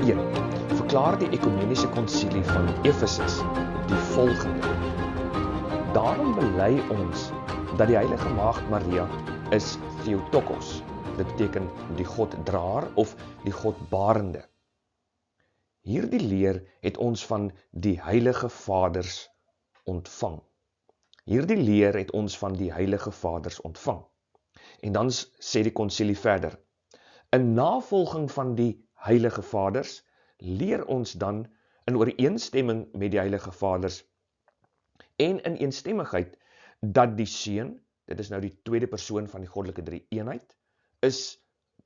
1 verklaar die ekumeniese konsilie van Efesus die volgende: Daarom bely ons dat die heilige maagd Maria is Theotokos. Dit beteken die Goddraer of die Godbarende. Hierdie leer het ons van die heilige vaders ontvang. Hierdie leer het ons van die heilige vaders ontvang. En dan sê die konsilie verder: in navolging van die heilige vaders leer ons dan in ooreenstemming met die heilige vaders en in eensstemmigheid dat die Seun, dit is nou die tweede persoon van die goddelike drie-eenheid, is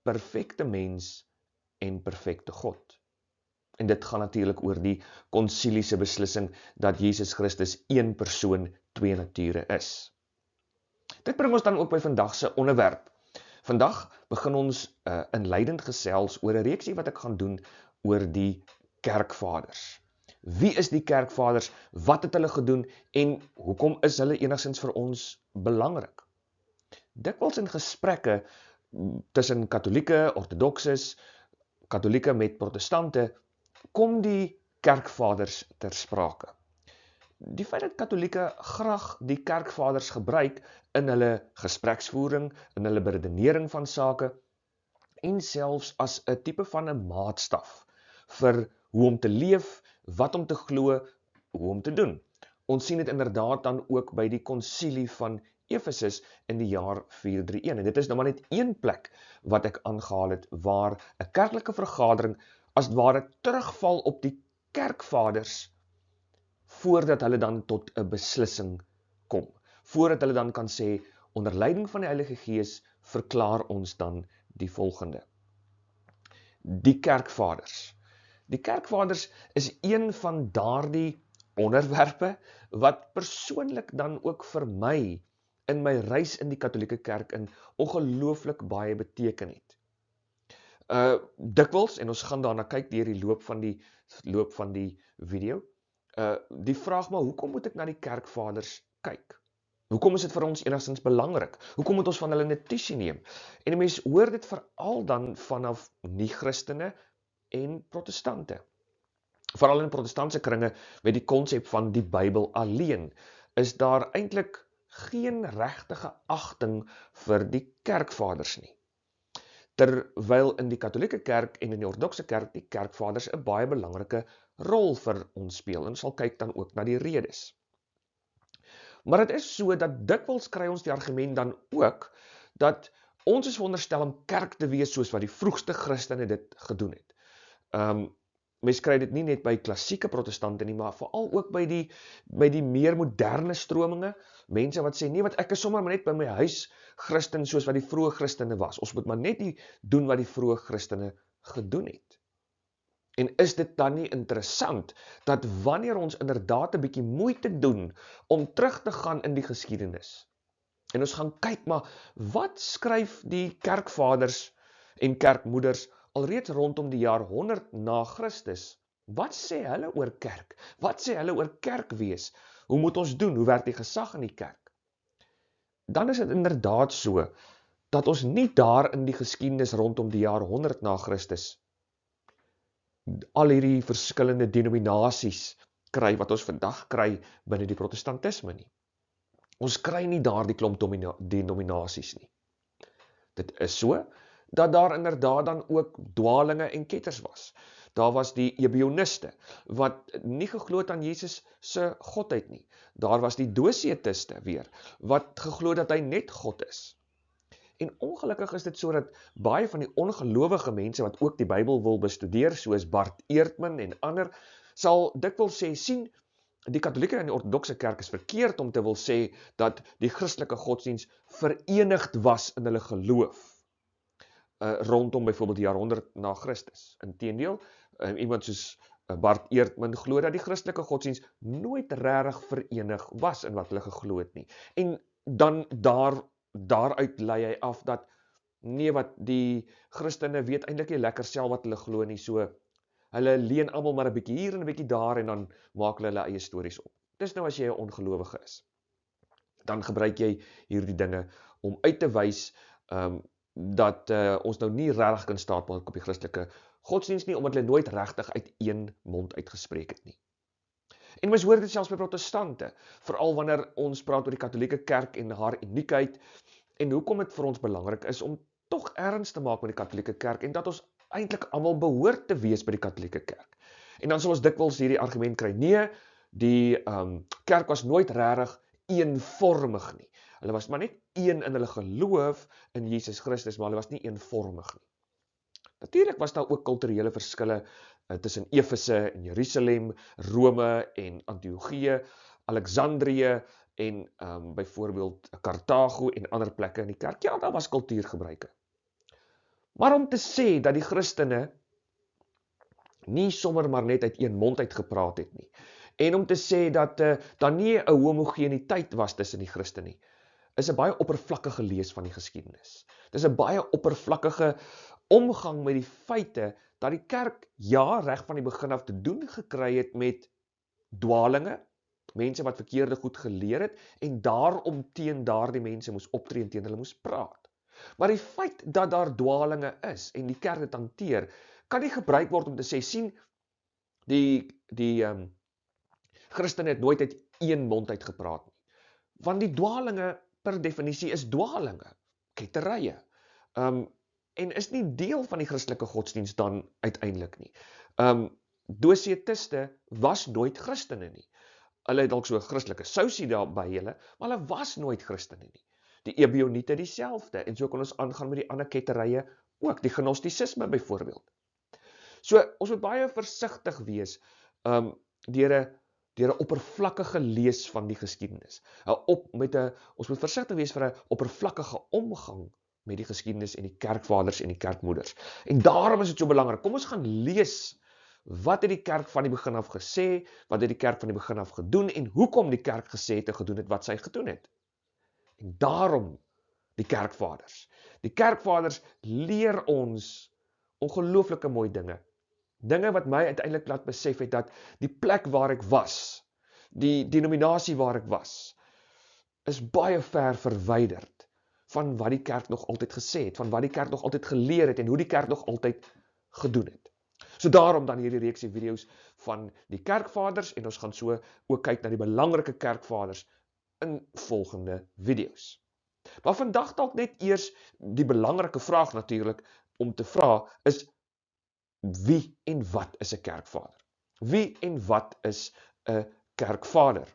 perfekte mens en perfekte God. En dit gaan natuurlik oor die konsiliese beslissing dat Jesus Christus een persoon, twee nature is. Dit bring ons dan ook by vandag se onderwerp. Vandag begin ons inleidend gesels oor 'n reeksie wat ek gaan doen oor die kerkvaders. Wie is die kerkvaders? Wat het hulle gedoen en hoekom is hulle enigstens vir ons belangrik? Dikwels in gesprekke tussen katolieke, ortodokses, katolieke met protestante, kom die kerkvaders ter sprake. Die feit dat katolieke graag die kerkvaders gebruik in hulle gespreksvoering, in hulle beredenering van sake, en selfs as 'n tipe van 'n maatstaf vir hoe om te leef, wat om te glo, hoe om te doen. Ons sien dit inderdaad dan ook by die konsilie van Efesus in die jaar 431. En dit is nou maar net een plek wat ek aangehaal het, waar 'n kerklike vergadering as het ware terugval op die kerkvaders, voordat hulle dan tot 'n beslissing kom. Voordat hulle dan kan sê, onder leiding van die Heilige Gees, verklaar ons dan die volgende. Die kerkvaders. Die kerkvaders is een van daardie onderwerpe wat persoonlik dan ook vir my in my reis in die katolieke kerk in ongelooflik baie beteken het. Dikwels, en ons gaan daarna kyk deur die loop van die video, die vraag maar, hoekom moet ek na die kerkvaders kyk? Hoekom is dit vir ons enigstens belangrik? Hoekom moet ons van hulle notisie neem? En die mens hoor dit veral dan vanaf nie-Christene en protestante. Veral in protestantse kringe met die konsep van die Bybel alleen, is daar eintlik geen regtige agting vir die kerkvaders nie. Terwyl in die katolieke kerk en in die ortodokse kerk die kerkvaders 'n baie belangrike rol vir ons speel, en sal kyk dan ook na die redes. Maar dit is so dat dikwels kry ons die argument dan ook, dat ons is veronderstel om kerk te wees soos wat die vroegste Christene dit gedoen het. Mens kry dit nie net by klassieke protestante nie, maar veral ook by die meer moderne strominge, mense wat sê, nee, wat ek is sommer maar net by my huis Christen soos wat die vroeë Christene was. Ons moet maar net die doen wat die vroeë Christene gedoen het. En is dit dan nie interessant, dat wanneer ons inderdaad 'n bietjie moeite doen, om terug te gaan in die geskiedenis, en ons gaan kyk, maar wat skryf die kerkvaders en kerkmoeders alreeds rondom die jaar 100 na Christus, wat sê hulle oor kerk? Wat sê hulle oor kerkwees? Hoe moet ons doen? Hoe werk die gesag in die kerk? Dan is dit inderdaad so, dat ons nie daar in die geskiedenis rondom die jaar 100 na Christus al hierdie verskillende denominasies kry, wat ons vandag kry binne die protestantisme nie. Ons kry nie daar die klomp denominasies nie. Dit is so, dat daar inderdaad dan ook dwalinge en ketters was. Daar was die Ebioniste, wat nie geglo het aan Jesus se godheid nie. Daar was die Dosiëtiste weer, wat geglo dat hy net God is. En ongelukkig is dit so dat baie van die ongelowige mense wat ook die Bybel wil bestudeer, soos Bart Eerdman en ander, sal dikwels sê, sien, die katolieke en die ortodokse kerk is verkeerd om te wil sê dat die Christelike godsdienst verenigd was in hulle geloof, rondom byvoorbeeld die jaar 100 na Christus. Inteendeel, iemand soos Bart Eerdman glo dat die Christelike godsdienst nooit regtig verenig was in wat hulle geglo het nie. En dan daaruit lei hy af dat, nee, wat die Christene weet eintlik nie lekker self wat hulle glo nie, so hulle leen almal maar 'n bietjie hier en 'n bietjie daar, en dan maak hulle eie stories op. Dis nou as jy 'n ongelowige is. Dan gebruik jy hierdie dinge om uit te wys dat ons nou nie regtig kan staat maak op die Christelike godsdienst nie, omdat hulle nooit regtig uit een mond uitgespreek het nie. En mens hoor dit selfs by protestante, veral wanneer ons praat oor die katholieke kerk en haar uniekheid, en hoekom dit vir ons belangrik is om tog erns te maak met die katholieke kerk, en dat ons eintlik almal behoort te wees by die katholieke kerk. En dan sal ons dikwels hierdie argument kry, nee, die kerk was nooit regtig eenvormig nie. Hulle was maar net een in hulle geloof in Jesus Christus, maar hulle was nie eenvormig nie. Natuurlik was daar ook kulturele verskille tussen Efese en Jerusalem, Rome en Antiochië, Alexandrië en byvoorbeeld Karthago en ander plekke in die kerk. Ja, daar was kultuurgebruike. Maar om te sê dat die Christene nie sommer maar net uit een mond uit gepraat het nie, en om te sê dat daar nie 'n homogeniteit was tussen die Christene nie, is 'n baie oppervlakkige lees van die geskiedenis. Dis 'n baie oppervlakkige omgang met die feite dat die kerk, ja, reg van die begin af te doen gekry het met dwalinge, mense wat verkeerde goed geleer het, en daarom teen daardie mense moes optree en teen hulle moes praat. Maar die feit dat daar dwalinge is, en die kerk dit hanteer, kan nie gebruik word om te sê, sien, die Christene het nooit uit een mond uit gepraat nie. Want die dwalinge, per definisie, is dwalinge, ketterye, en is nie deel van die Christelike godsdienst dan uiteindelik nie. Dosiëtiste was nooit Christene nie. Hulle het dalk so 'n Christelike sousie daar by hulle, maar hulle was nooit Christene nie. Die Ebioniete dieselfde, en so kan ons aangaan met die ander ketterye ook, die gnostisisme byvoorbeeld. So, ons moet baie versigtig wees deur 'n oppervlakkige lees van die geskiedenis. Ons moet versigtig wees vir 'n oppervlakkige omgang met die geskiedenis en die kerkvaders en die kerkmoeders. En daarom is dit so belangrik. Kom ons gaan lees, wat het die kerk van die begin af gesê, wat het die kerk van die begin af gedoen, en hoekom die kerk gesê het en gedoen het wat sy gedoen het. En daarom die kerkvaders. Die kerkvaders leer ons ongelooflike mooi dinge. Dinge wat my uiteindelik laat besef het dat die plek waar ek was, die denominasie waar ek was, is baie ver verwyderd van wat die kerk nog altyd gesê het, van wat die kerk nog altyd geleer het en hoe die kerk nog altyd gedoen het. So daarom dan hierdie reeksie video's van die kerkvaders, en ons gaan so ook kyk na die belangrike kerkvaders in volgende video's. Maar vandag dalk net eers die belangrike vraag natuurlik om te vra is, wie en wat is 'n kerkvader? Wie en wat is 'n kerkvader?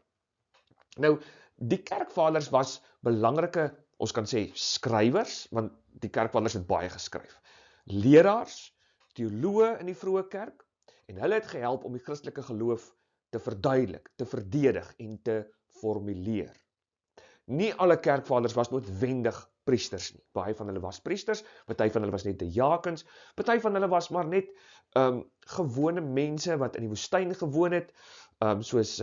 Nou, die kerkvaders was belangrike, ons kan sê skrywers, want die kerkvaders het baie geskryf. Leraars, teoloë in die vroeë kerk, en hulle het gehelp om die Christelike geloof te verduidelik, te verdedig en te formuleer. Nie alle kerkvaders was noodwendig priesters nie. Baie van hulle was priesters, party van hulle was net diakens, party van hulle was maar net gewone mense wat in die woestyn gewoon het, soos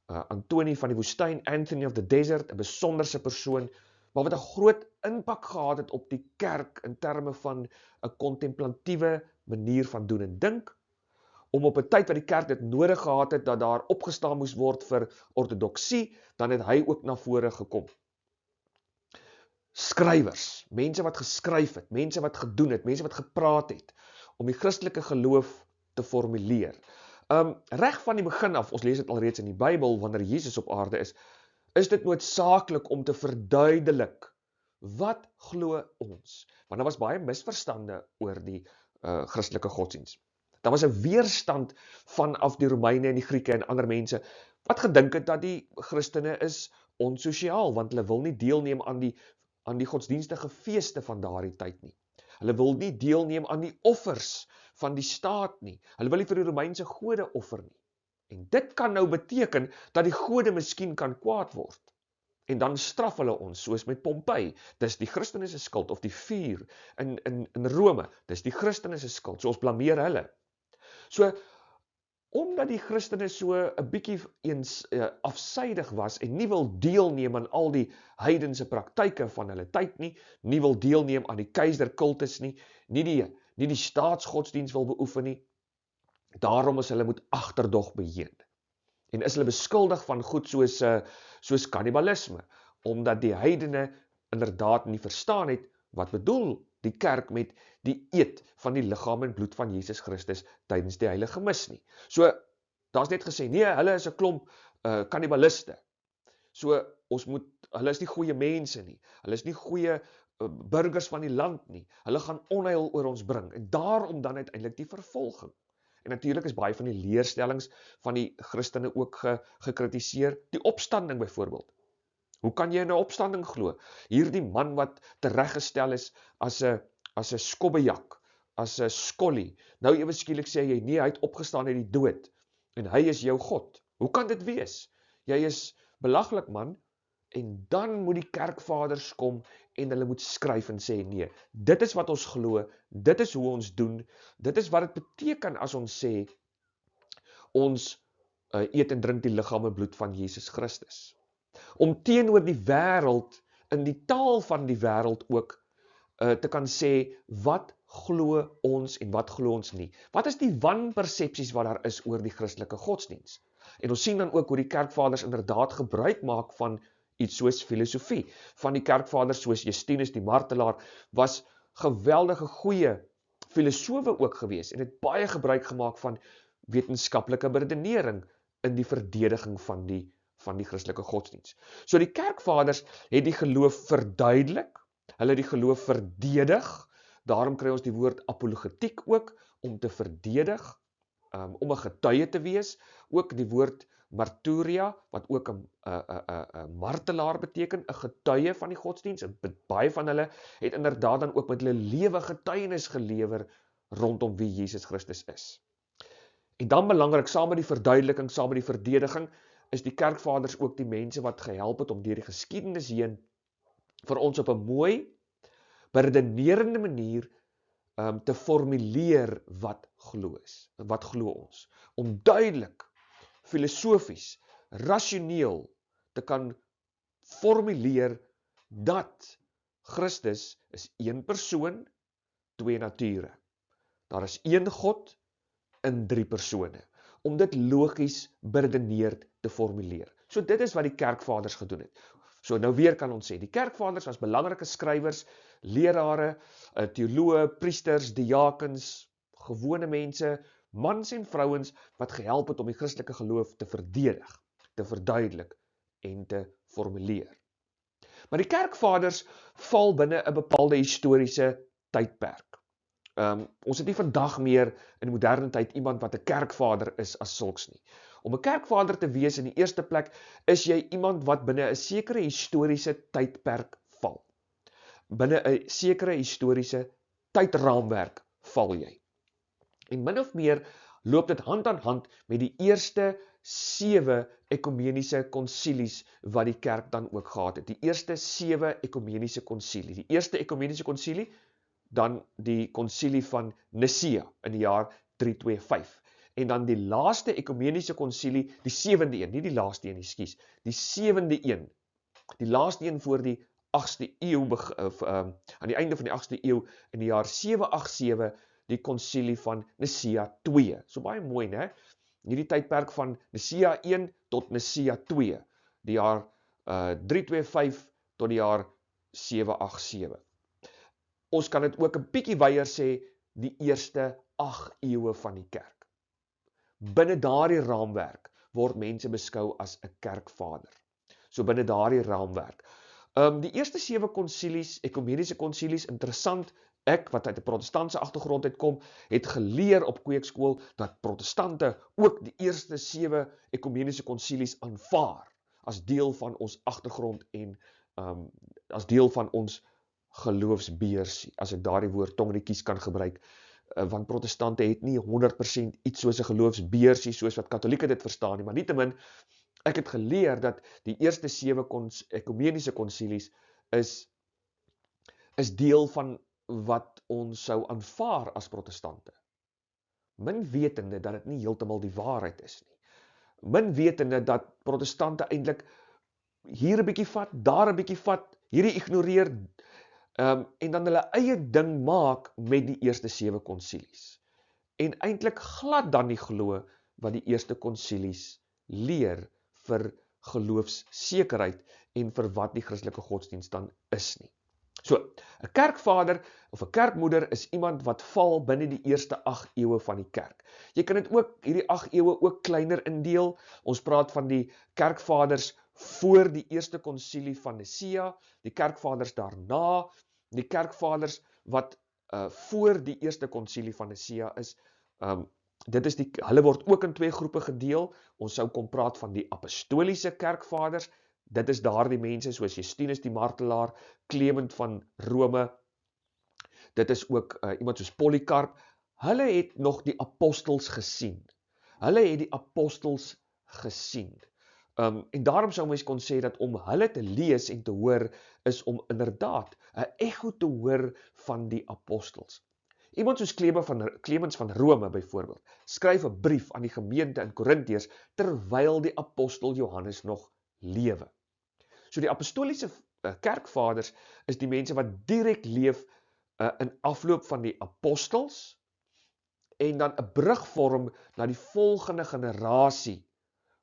Antoni van die woestyn, Anthony of the Desert, 'n besonderse persoon, maar wat 'n groot impak gehad het op die kerk in terme van 'n kontemplatiewe manier van doen en dink, om op 'n tyd wat die kerk dit nodig gehad het, dat daar opgestaan moes word vir ortodoksie, dan het hy ook na vore gekom. Skrywers, mense wat geskryf het, mense wat gedoen het, mense wat gepraat het, om die Christelike geloof te formuleer. Reg van die begin af, ons lees dit alreeds in die Bybel, wanneer Jesus op aarde is dit noodsaaklik om te verduidelik, wat glo ons? Want daar was baie misverstande oor die Christelike godsdienst. Daar was 'n weerstand vanaf die Romeine en die Grieke en ander mense, wat gedink het dat die Christene is onsosiaal, want hulle wil nie deelneem aan die godsdienstige feeste van daardie tyd nie. Hulle wil nie deelneem aan die offers van die staat nie. Hulle wil nie vir die Romeinse gode offer nie. En dit kan nou beteken dat die gode miskien kan kwaad word. En dan straf hulle ons, soos met Pompei. Dis die Christene se skuld, of die vuur in Rome. Dis die Christene se skuld, so ons blameer hulle. So, omdat die Christene so 'n bietjie afsydig was en nie wil deelneem aan al die heidense praktyke van hulle tyd nie wil deelneem aan die keiserkultus nie die staatsgodsdienst wil beoefen nie, daarom is hulle moet agterdog beheen. En is hulle beskuldig van goed soos kannibalisme, omdat die heidene inderdaad nie verstaan het wat bedoel die kerk met die eet van die liggaam en bloed van Jesus Christus tydens die heilige mis nie. So, daar's net gesê, nee, hulle is 'n klomp kannibaliste. So, hulle is nie goeie mense nie. Hulle is nie goeie burgers van die land nie. Hulle gaan onheil oor ons bring. En daarom dan uiteindelik die vervolging. En natuurlik is baie van die leerstellings van die Christene ook gekritiseer. Die opstanding byvoorbeeld. Hoe kan jy in 'n opstanding glo? Hierdie man wat tereggestel is as 'n skobbejak, as 'n skollie. Nou ewe skielik sê jy, nee, hy het opgestaan uit die dood. En hy is jou God. Hoe kan dit wees? Jy is belaglik, man. En dan moet die kerkvaders kom en hulle moet skryf en sê, nee, dit is wat ons glo, dit is hoe ons doen, dit is wat dit beteken as ons sê, ons eet en drink die liggaam en bloed van Jesus Christus. Om teenoor die wêreld, in die taal van die wêreld ook, te kan sê, wat glo ons en wat glo ons nie. Wat is die wanpersepsies wat daar is oor die Christelike godsdiens? En ons sien dan ook hoe die kerkvaders inderdaad gebruik maak van iets soos filosofie. Van die kerkvaders soos Justinus die martelaar was geweldige goeie filosofe ook gewees en het baie gebruik gemaak van wetenskaplike beredenering in die verdediging van die Christelike godsdiens. So die kerkvaders het die geloof verduidelik, hulle het die geloof verdedig, daarom kry ons die woord apologetiek ook, om te verdedig, om 'n getuie te wees, ook die woord marturia, wat ook 'n martelaar beteken, 'n getuie van die godsdiens, en baie van hulle het inderdaad dan ook met hulle lewe getuienis gelewer rondom wie Jesus Christus is. En dan belangrik, saam met die verduideliking, saam met die verdediging, is die kerkvaders ook die mense wat gehelp het om deur die geskiedenis heen vir ons op 'n mooi, beredenerende manier te formuleer wat glo ons. Om duidelik, filosofies, rasioneel te kan formuleer dat Christus is een persoon, twee nature. Daar is een God in drie persone. Om dit logies beredeneerd te formuleer. So dit is wat die kerkvaders gedoen het. So nou weer kan ons sê, die kerkvaders was belangrike skrywers, lerare, teoloë, priesters, diakens, gewone mense, mans en vrouens wat gehelp het om die Christelike geloof te verdedig, te verduidelik en te formuleer. Maar die kerkvaders val binne 'n bepaalde historiese tydperk. Ons het nie vandag meer in die moderne tyd iemand wat 'n kerkvader is as sulks nie. Om 'n kerkvader te wees in die eerste plek, is jy iemand wat binne 'n sekere historiese tydperk val. Binne 'n sekere historiese tydraamwerk val jy. En min of meer loop dit hand aan hand met die eerste 7 ekumeniese konsilies wat die kerk dan ook gehad het. Die eerste 7 ekumeniese konsilie. Die eerste ekumeniese konsilie, dan die konsilie van Nicea in die jaar 325. En dan die laaste ekumeniese konsilie, die 7de een, nie die laaste een, ekskuus, die 7de een. Die laaste een voor die 8ste eeu, aan die einde van die 8ste eeu, in die jaar 787, die konsilie van Nicea 2. So baie mooi, né? Hierdie tydperk van Nicea 1 tot Nicea 2, die jaar 325 tot die jaar 787. Ons kan dit ook 'n bietjie wyer sê, die eerste 8 eeue van die kerk. Binne daardie raamwerk word mense beskou as 'n kerkvader. So binne daardie raamwerk. Die eerste 7 konsilies, ekumeniese konsilies, interessant, ek wat uit 'n protestantse agtergrond uitkom, het geleer op kweekskool dat protestante ook die eerste 7 ekumeniese konsilies aanvaar as deel van ons agtergrond en as deel van ons geloofsbeursie, as ek daardie woord tongretjies kan gebruik, want protestante het nie 100% iets soos 'n geloofsbeursie, soos wat katolieke dit verstaan nie, maar nietemin, ek het geleer dat die eerste 7 ekumeniese konsilies is deel van wat ons sou aanvaar as protestante. Min wetende dat dit nie heeltemal die waarheid is nie. Min wetende dat protestante eintlik hier 'n bietjie vat, daar 'n bietjie vat, hierdie ignoreer, en dan hulle eie ding maak met die eerste 7 konsilies. En eintlik glad dan nie glo wat die eerste konsilies leer vir geloofssekerheid en vir wat die Christelike godsdienst dan is nie. So, 'n kerkvader of 'n kerkmoeder is iemand wat val binne die eerste 8 eeue van die kerk. Jy kan dit ook, hierdie 8 eeue ook kleiner indeel. Ons praat van die kerkvaders voor die eerste konsilie van Nicea, die kerkvaders daarna, die kerkvaders wat voor die eerste konsilie van Nicea is. Hulle word ook in 2 groepe gedeel. Ons sou kom praat van die apostoliese kerkvaders. Dit is daardie mense soos Justinus die martelaar, Clement van Rome. Dit is ook iemand soos Polycarp. Hulle het nog die apostels gesien. Hulle het die apostels gesien. En daarom sou mens kon sê dat om hulle te lees en te hoor is om inderdaad 'n echo te hoor van die apostels. Iemand soos Clemens van Rome byvoorbeeld, skryf 'n brief aan die gemeente in Korintiërs terwyl die apostel Johannes nog lewe. So die apostoliese kerkvaders is die mense wat direk leef in afloop van die apostels en dan 'n brug vorm na die volgende generasie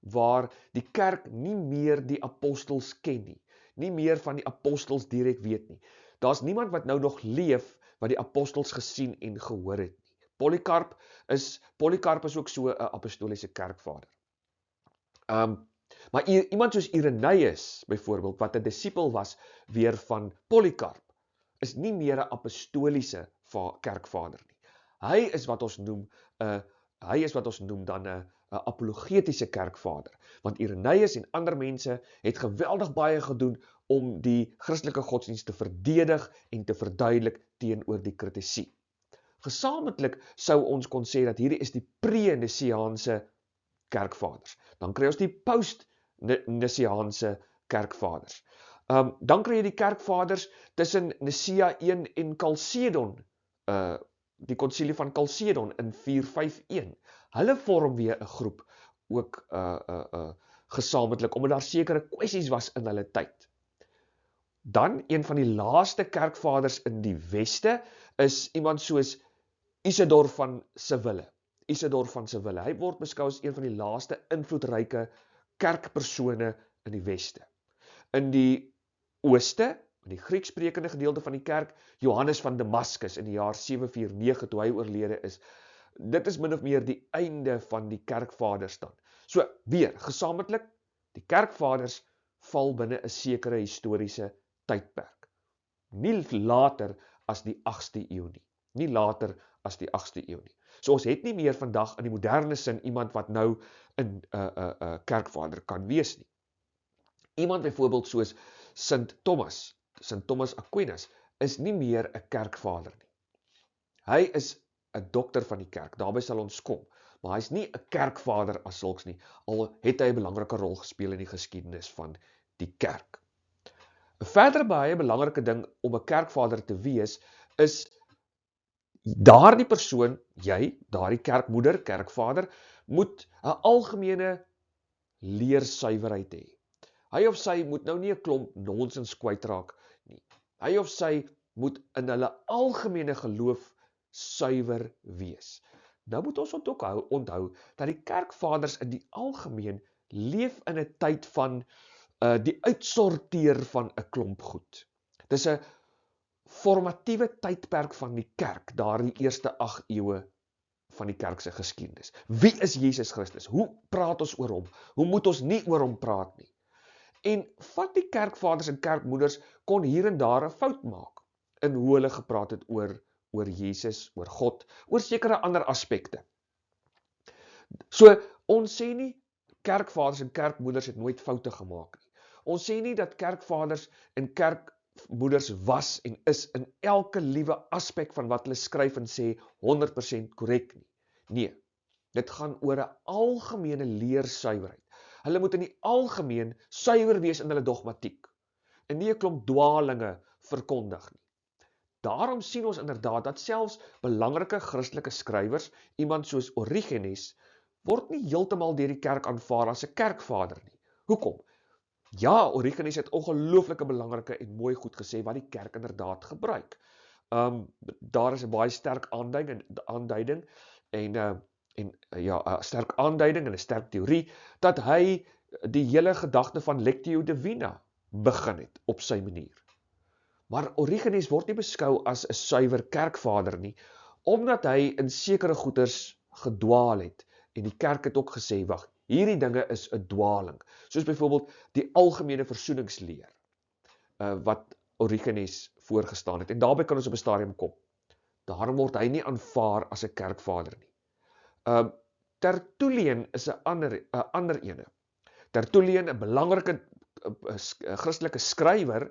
waar die kerk nie meer die apostels ken nie, nie meer van die apostels direk weet nie. Daar's niemand wat nou nog leef wat die apostels gesien en gehoor het nie. Polycarp is ook so 'n apostoliese kerkvader. Maar iemand soos Irenaeus byvoorbeeld, wat 'n disipel was weer van Polycarp, is nie meer 'n apostoliese kerkvader nie. Hy is wat ons noem dan 'n apologetiese kerkvader, want Irenaeus en ander mense het geweldig baie gedoen om die Christelike godsdienst te verdedig en te verduidelik teenoor die kritisie. Gesamentlik sou ons kon sê dat hierdie is die pre-Nisiaanse kerkvaders. Dan kry ons die post-Nisiaanse kerkvaders. Dan kry jy die kerkvaders tussen Nicea 1 en Chalcedon, die konsilie van Chalcedon in 451. Hulle vorm weer 'n groep, ook gesamentlik, omdat daar sekere kwessies was in hulle tyd. Dan, een van die laaste kerkvaders in die weste, is iemand soos Isidor van Seville. Hy word beskou as een van die laaste invloedryke kerkpersone in die weste. In die ooste, in die Grieksprekende gedeelte van die kerk, Johannes van Damascus in die jaar 749 toe hy oorlede is. Dit is min of meer die einde van die kerkvaders dan. So, weer, gesamentlik, die kerkvaders val binne 'n sekere historiese tydperk. Nie later as die 8ste eeu nie. So ons het nie meer vandag in die moderne sin iemand wat nou 'n kerkvader kan wees nie. Iemand byvoorbeeld soos Sint Thomas Aquinas, is nie meer 'n kerkvader nie. Hy is 'n dokter van die kerk, daarby sal ons kom, maar hy is nie 'n kerkvader as sulks nie, al het hy 'n belangrike rol gespeel in die geskiedenis van die kerk. 'n Verder baie belangrike ding om 'n kerkvader te wees, is daardie persoon, daardie kerkmoeder, kerkvader, moet 'n algemene leersuiwerheid hê. Hy of sy moet nou nie 'n klomp nonsens kwytraak nie. Hy of sy moet in hulle algemene geloof suiwer wees. Nou moet ons onthou dat die kerkvaders in die algemeen leef in 'n tyd van die uitsorteer van 'n klomp goed. Dis 'n formatiewe tydperk van die kerk, daardie eerste 8 eeue van die kerk se geskiedenis. Wie is Jesus Christus? Hoe praat ons oor hom? Hoe moet ons nie oor hom praat nie? En vat die kerkvaders en kerkmoeders kon hier en daar 'n fout maak in hoe hulle gepraat het oor Jesus, oor God, oor sekere ander aspekte. So, ons sê nie kerkvaders en kerkmoeders het nooit foute gemaak nie. Ons sê nie dat kerkvaders en kerkmoeders was en is in elke liewe aspek van wat hulle skryf en sê 100% korrek nie. Nee, dit gaan oor 'n algemene leersuiwerheid. Hulle moet in die algemeen suiwer wees in hulle dogmatiek en nie 'n klomp dwaalinge verkondig nie. Daarom sien ons inderdaad dat selfs belangrike Christelike skrywers, iemand soos Origenes, word nie heeltemal deur die kerk aanvaar as 'n kerkvader nie. Hoekom? Ja, Origenes het ongelooflike belangrike en mooi goed gesê wat die kerk inderdaad gebruik. Daar is 'n baie sterk aanduiding en 'n sterk aanduiding en 'n sterk teorie dat hy die hele gedagte van Lectio Divina begin het op sy manier. Maar Origenes word nie beskou as 'n suiwer kerkvader nie, omdat hy in sekere goeders gedwaal het. En die kerk het ook gesê, wag, hierdie dinge is 'n dwaling. Soos byvoorbeeld die algemene versoeningsleer, wat Origenes voorgestaan het. En daarby kan ons op 'n stadium kom. Daarom word hy nie aanvaar as 'n kerkvader nie. Tertullian is 'n ander ene. Tertullian, 'n belangrike Christelike skrywer,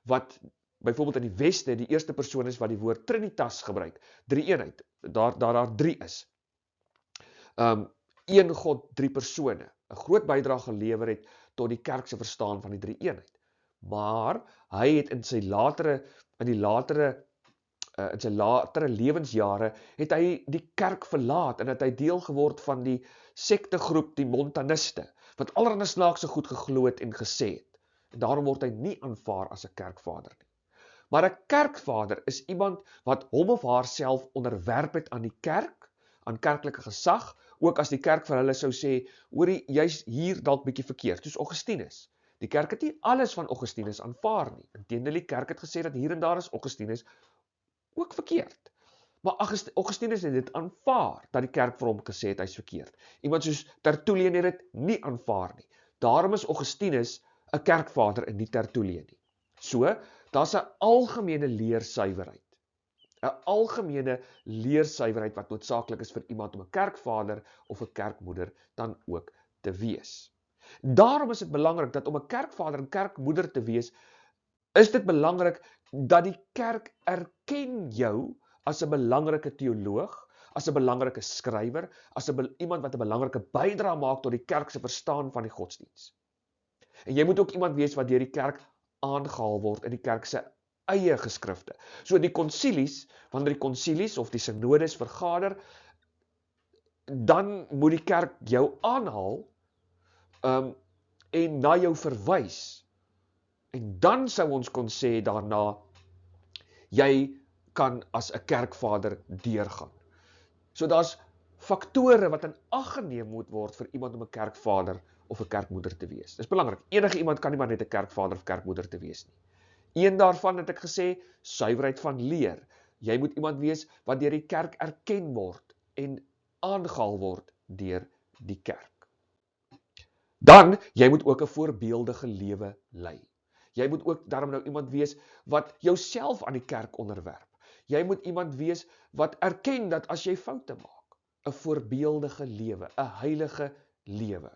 wat byvoorbeeld in die Weste die eerste persoon is wat die woord Trinitas gebruik, drie-eenheid, daar drie is. Een God, drie persone, 'n groot bydrae gelewer het tot die kerk se verstaan van die drie-eenheid. Maar hy het in sy latere lewensjare het hy die kerk verlaat en het hy deel geword van die sektegroep, die Montaniste, wat allerlei snaakse goed geglo het en gesê het. En daarom word hy nie aanvaar as 'n kerkvader nie. Maar 'n kerkvader is iemand wat hom of haarself onderwerp het aan die kerk, aan kerklike gesag, ook as die kerk vir hulle sou sê, hoorie, jy's hier dalk bietjie verkeerd, soos Augustinus. Die kerk het nie alles van Augustinus aanvaar nie. Inteendeel, die kerk het gesê dat hier en daar is Augustinus ook verkeerd. Maar Augustinus het dit aanvaar, dat die kerk vir hom gesê het, hy's verkeerd. Iemand soos Tertullian het dit nie aanvaar nie. Daarom is Augustinus 'n kerkvader en nie Tertullian nie. So, daar's 'n algemene leersuiwerheid. 'n algemene leersuiwerheid wat noodsaaklik is vir iemand om 'n kerkvader of 'n kerkmoeder dan ook te wees. Daarom is dit belangrik dat om 'n kerkvader en kerkmoeder te wees, is dit belangrik dat die kerk erken jou as 'n belangrike teoloog, as 'n belangrike skrywer, as iemand wat 'n belangrike bydrae maak tot die kerk se verstaan van die godsdiens. En jy moet ook iemand wees wat deur die kerk aangehaal word in die kerk se eie geskrifte. So die konsilies, wanneer die konsilies of die synodes vergader, dan moet die kerk jou aanhaal en na jou verwys. En dan sou ons kon sê daarna, jy kan as 'n kerkvader deurgaan. So daar's faktore wat in ag geneem moet word vir iemand om 'n kerkvader of 'n kerkmoeder te wees. Dis belangrik. Enige iemand kan nie maar net 'n kerkvader of kerkmoeder te wees nie. Een daarvan het ek gesê, suiwerheid van leer. Jy moet iemand wees wat deur die kerk erken word en aangehaal word deur die kerk. Dan, jy moet ook 'n voorbeeldige lewe lei. Jy moet ook daarom nou iemand wees wat jouself aan die kerk onderwerp. Jy moet iemand wees wat erken dat as jy foute maak, 'n voorbeeldige lewe, 'n heilige lewe.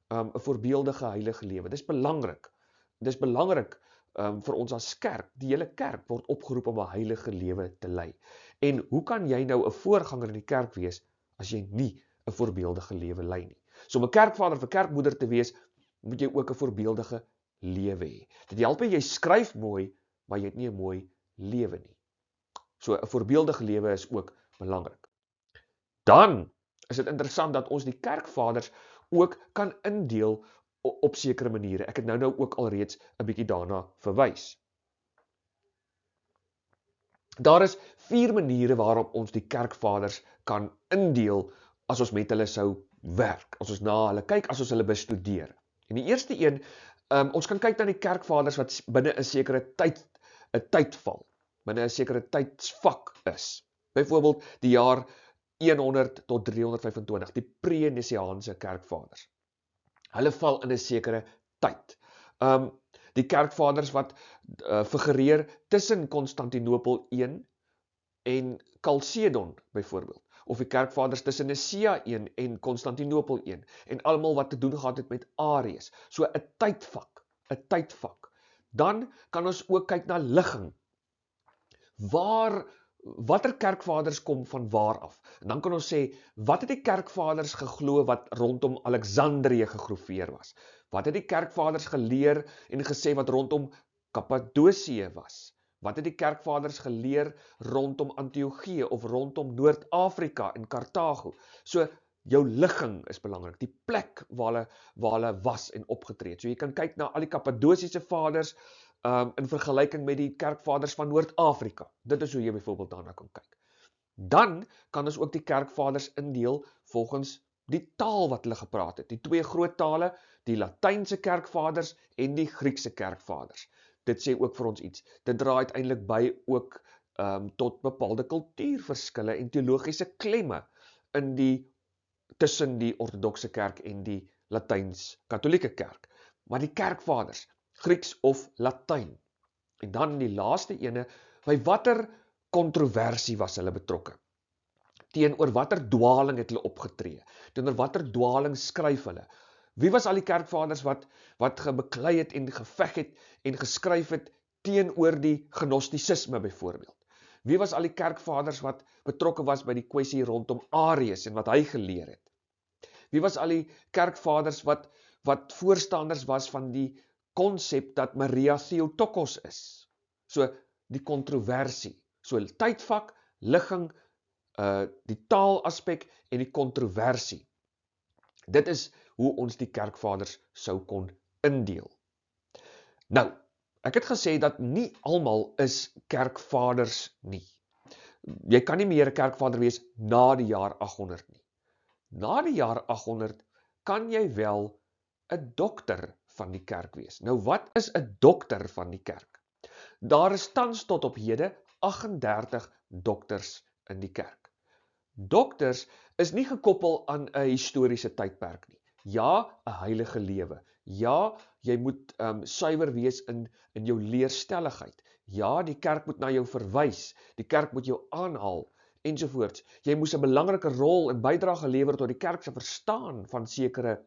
'n voorbeeldige heilige lewe. Dis belangrik. Dis belangrik vir ons as kerk. Die hele kerk word opgeroep om 'n heilige lewe te lei. En hoe kan jy nou 'n voorganger in die kerk wees as jy nie 'n voorbeeldige lewe lei nie? So om 'n kerkvader of 'n kerkmoeder te wees, moet jy ook 'n voorbeeldige lewe hê. Dit help nie jy skryf mooi, maar jy het nie 'n mooi lewe nie. So 'n voorbeeldige lewe is ook belangrik. Dan is dit interessant dat ons die kerkvaders ook kan indeel op sekere maniere. Ek het nou ook alreeds 'n bietjie daarna verwys. Daar is 4 maniere waarop ons die kerkvaders kan indeel as ons met hulle sou werk, as ons na hulle kyk, as ons hulle bestudeer. En die eerste een, ons kan kyk na die kerkvaders wat binne 'n sekere tydval, binne 'n sekere tydsvak is. Byvoorbeeld die jaar 100 tot 325, die pre-Nisiaanse kerkvaders. Hulle val in 'n sekere tyd. Die kerkvaders wat figureer tussen Konstantinopel 1 en Chalcedon byvoorbeeld, of die kerkvaders tussen Nicea 1 en Konstantinopel 1, en almal wat te doen gehad het met Ariërs. So 'n tydvak. Dan kan ons ook kyk na ligging. Watter kerkvaders kom van waar af? En dan kan ons sê, wat het die kerkvaders geglo wat rondom Alexandrië gegroeveer was? Wat het die kerkvaders geleer en gesê wat rondom Kappadosië was? Wat het die kerkvaders geleer rondom Antiochië of rondom Noord-Afrika en Karthago? So, jou ligging is belangrik, die plek waar hulle was en opgetree het. So jy kan kyk na al die Kappadosiese vaders in vergelyking met die kerkvaders van Noord-Afrika. Dit is hoe jy byvoorbeeld daarna kan kyk. Dan kan ons ook die kerkvaders indeel volgens die taal wat hulle gepraat het. Die 2 groot tale, die Latynse kerkvaders en die Griekse kerkvaders. dit sê ook vir ons iets. Dit dra uiteindelik by ook tot bepaalde kultuurverskille en teologiese klemme tussen die ortodokse kerk en die Latyns-Katolieke kerk. Maar die kerkvaders, Grieks of Latyn. En dan die laaste ene, by watter kontroversie was hulle betrokke? Teenoor watter dwaling het hulle opgetree? Teenoor watter dwaling skryf hulle? Wie was al die kerkvaders wat gebeklei het en geveg het en geskryf het teenoor die gnostisisme byvoorbeeld? Wie was al die kerkvaders wat betrokke was by die kwessie rondom Arius en wat hy geleer het? Wie was al die kerkvaders wat voorstanders was van die konsep dat Maria Theotokos is? So die kontroversie, so tydvak, ligging, die taalaspek en die kontroversie. Dit is hoe ons die kerkvaders sou kon indeel. Nou, ek het gesê dat nie almal is kerkvaders nie. Jy kan nie meer 'n kerkvader wees na die jaar 800 nie. Na die jaar 800 kan jy wel 'n dokter van die kerk wees. Nou wat is 'n dokter van die kerk? Daar is tans tot op hede 38 dokters in die kerk. Dokters is nie gekoppel aan 'n historiese tydperk nie. Ja, 'n heilige lewe. Ja, jy moet suiwer wees in jou leerstelligheid. Ja, die kerk moet na jou verwys. Die kerk moet jou aanhaal ensovoorts. Jy moes 'n belangrike rol en bydrae gelewer tot die kerk se verstaan van sekere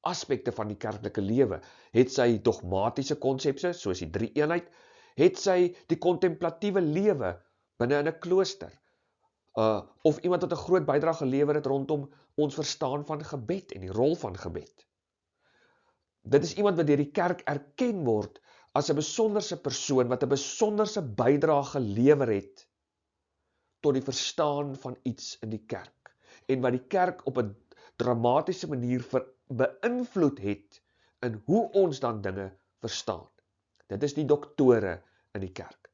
aspekte van die kerklike lewe. Het sy dogmatiese konsepte, soos die drie-eenheid, het sy die kontemplatiewe lewe binne in 'n klooster, of iemand wat 'n groot bydrae gelewer het rondom ons verstaan van gebed en die rol van gebed. Dit is iemand wat deur die kerk erken word as 'n besonderse persoon wat 'n besonderse bydrae gelewer het tot die verstaan van iets in die kerk en wat die kerk op 'n dramatiese manier beïnvloed het in hoe ons dan dinge verstaan. Dit is die doktore in die kerk.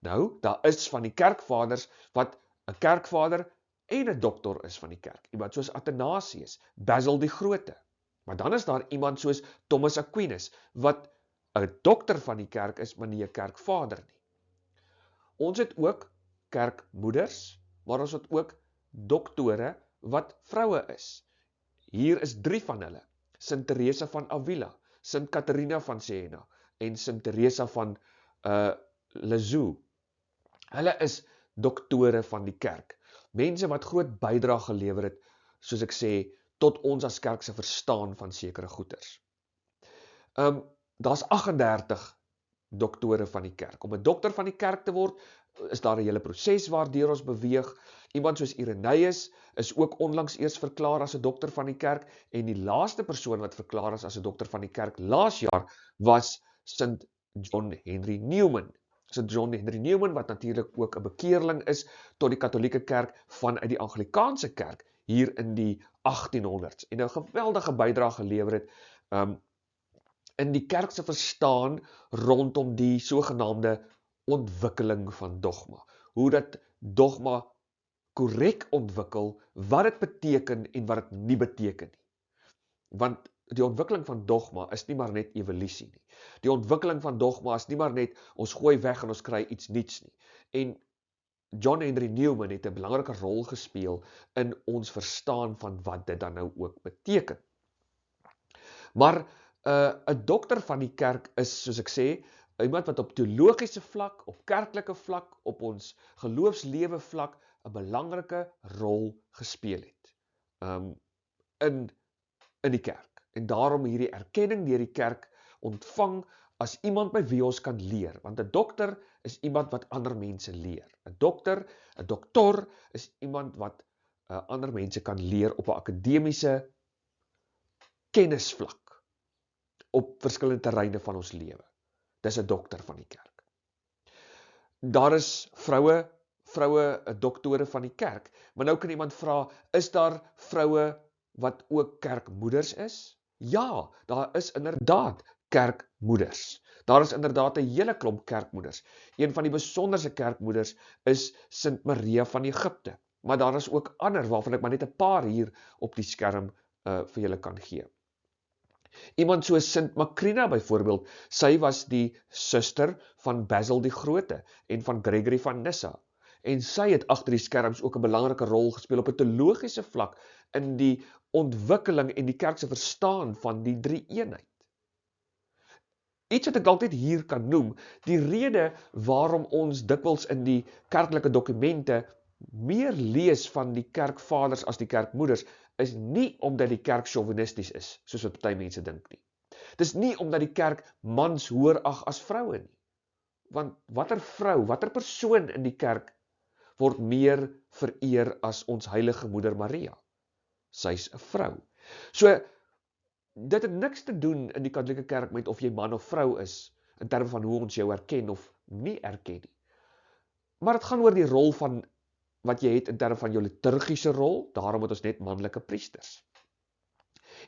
Nou, daar is van die kerkvaders wat 'n kerkvader en 'n dokter is van die kerk. Iemand soos Athanasius, Basil die Grote. Maar dan is daar iemand soos Thomas Aquinas, wat 'n dokter van die kerk is, maar nie 'n kerkvader nie. Ons het ook kerkmoeders, maar ons het ook doktore wat vroue is. Hier is 3 van hulle. Sint Teresa van Avila, Sint Catharina van Siena en Sint Teresa van Lisieux. Hulle is doktore van die kerk. Mense wat groot bydrae gelewer het, soos ek sê, tot ons as kerk se verstaan van sekere goeters. Daar's 38 doktore van die kerk. Om 'n dokter van die kerk te word, is daar 'n hele proses waardeur ons beweeg. Iemand soos Irenaeus is ook onlangs eers verklaar as 'n dokter van die kerk, en die laaste persoon wat verklaar is as 'n dokter van die kerk laas jaar was Sint John Henry Newman. Sint John Henry Newman, wat natuurlik ook 'n bekeerling is tot die Katolieke kerk vanuit die Anglikaanse kerk hier in die 1800s en 'n geweldige bydrae gelewer het in die kerk se verstaan rondom die sogenaamde ontwikkeling van dogma. Hoe dat dogma korrek ontwikkel, wat dit beteken en wat dit nie beteken nie. Want die ontwikkeling van dogma is nie maar net evolusie nie. Die ontwikkeling van dogma is nie maar net ons gooi weg en ons kry iets nuuts nie. En John Henry Newman het 'n belangrike rol gespeel in ons verstaan van wat dit dan nou ook beteken. Maar 'n dokter van die kerk is, soos ek sê, iemand wat op teologiese vlak, op kerklike vlak, op ons geloofslewe vlak 'n belangrike rol gespeel het in die kerk. En daarom hierdie erkenning deur die kerk ontvang as iemand by wie ons kan leer, want 'n dokter is iemand wat ander mense leer. 'n dokter is iemand wat ander mense kan leer op 'n akademiese kennisvlak op verskillende terreine van ons lewe. Dis 'n dokter van die kerk. Daar is vroue doktore van die kerk, maar nou kan iemand vra, is daar vroue wat ook kerkmoeders is? Ja, daar is inderdaad kerkmoeders. Daar is inderdaad 'n hele klomp kerkmoeders. Een van die besonderse kerkmoeders is Sint Maria van Egipte, maar daar is ook ander waarvan ek maar net 'n paar hier op die skerm vir julle kan gee. Iemand soos Sint Macrina byvoorbeeld, sy was die suster van Basil die Grote en van Gregory van Nyssa. En sy het agter die skerms ook 'n belangrike rol gespeel op 'n teologiese vlak in die ontwikkeling en die kerk se verstaan van die drie-eenheid. Iets wat ek dalk net hier kan noem, die rede waarom ons dikwels in die kerklike dokumente meer lees van die kerkvaders as die kerkmoeders, is nie omdat die kerk chauvinisties is, soos wat party mense dink nie. Dis nie omdat die kerk mans hoër ag as vroue nie. Want watter vrou, watter persoon in die kerk word meer vereer as ons heilige moeder Maria? Sy's 'n vrou. So, dit het niks te doen in die Katolieke Kerk met of jy man of vrou is, in terme van hoe ons jou erken of nie erken nie. Maar dit gaan oor die rol van wat jy het in terme van jou liturgiese rol, daarom het ons net manlike priesters.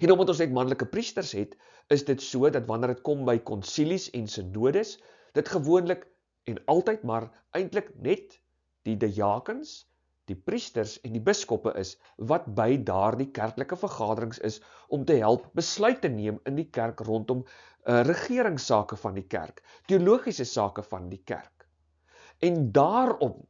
En omdat ons net manlike priesters het, is dit so dat wanneer dit kom by konsilies en synodes, dit gewoonlik en altyd maar eintlik net die diakens, die priesters en die biskoppe is, wat by daardie kerklike vergaderings is, om te help besluit te neem in die kerk rondom regeringssake van die kerk, teologiese sake van die kerk. En daarom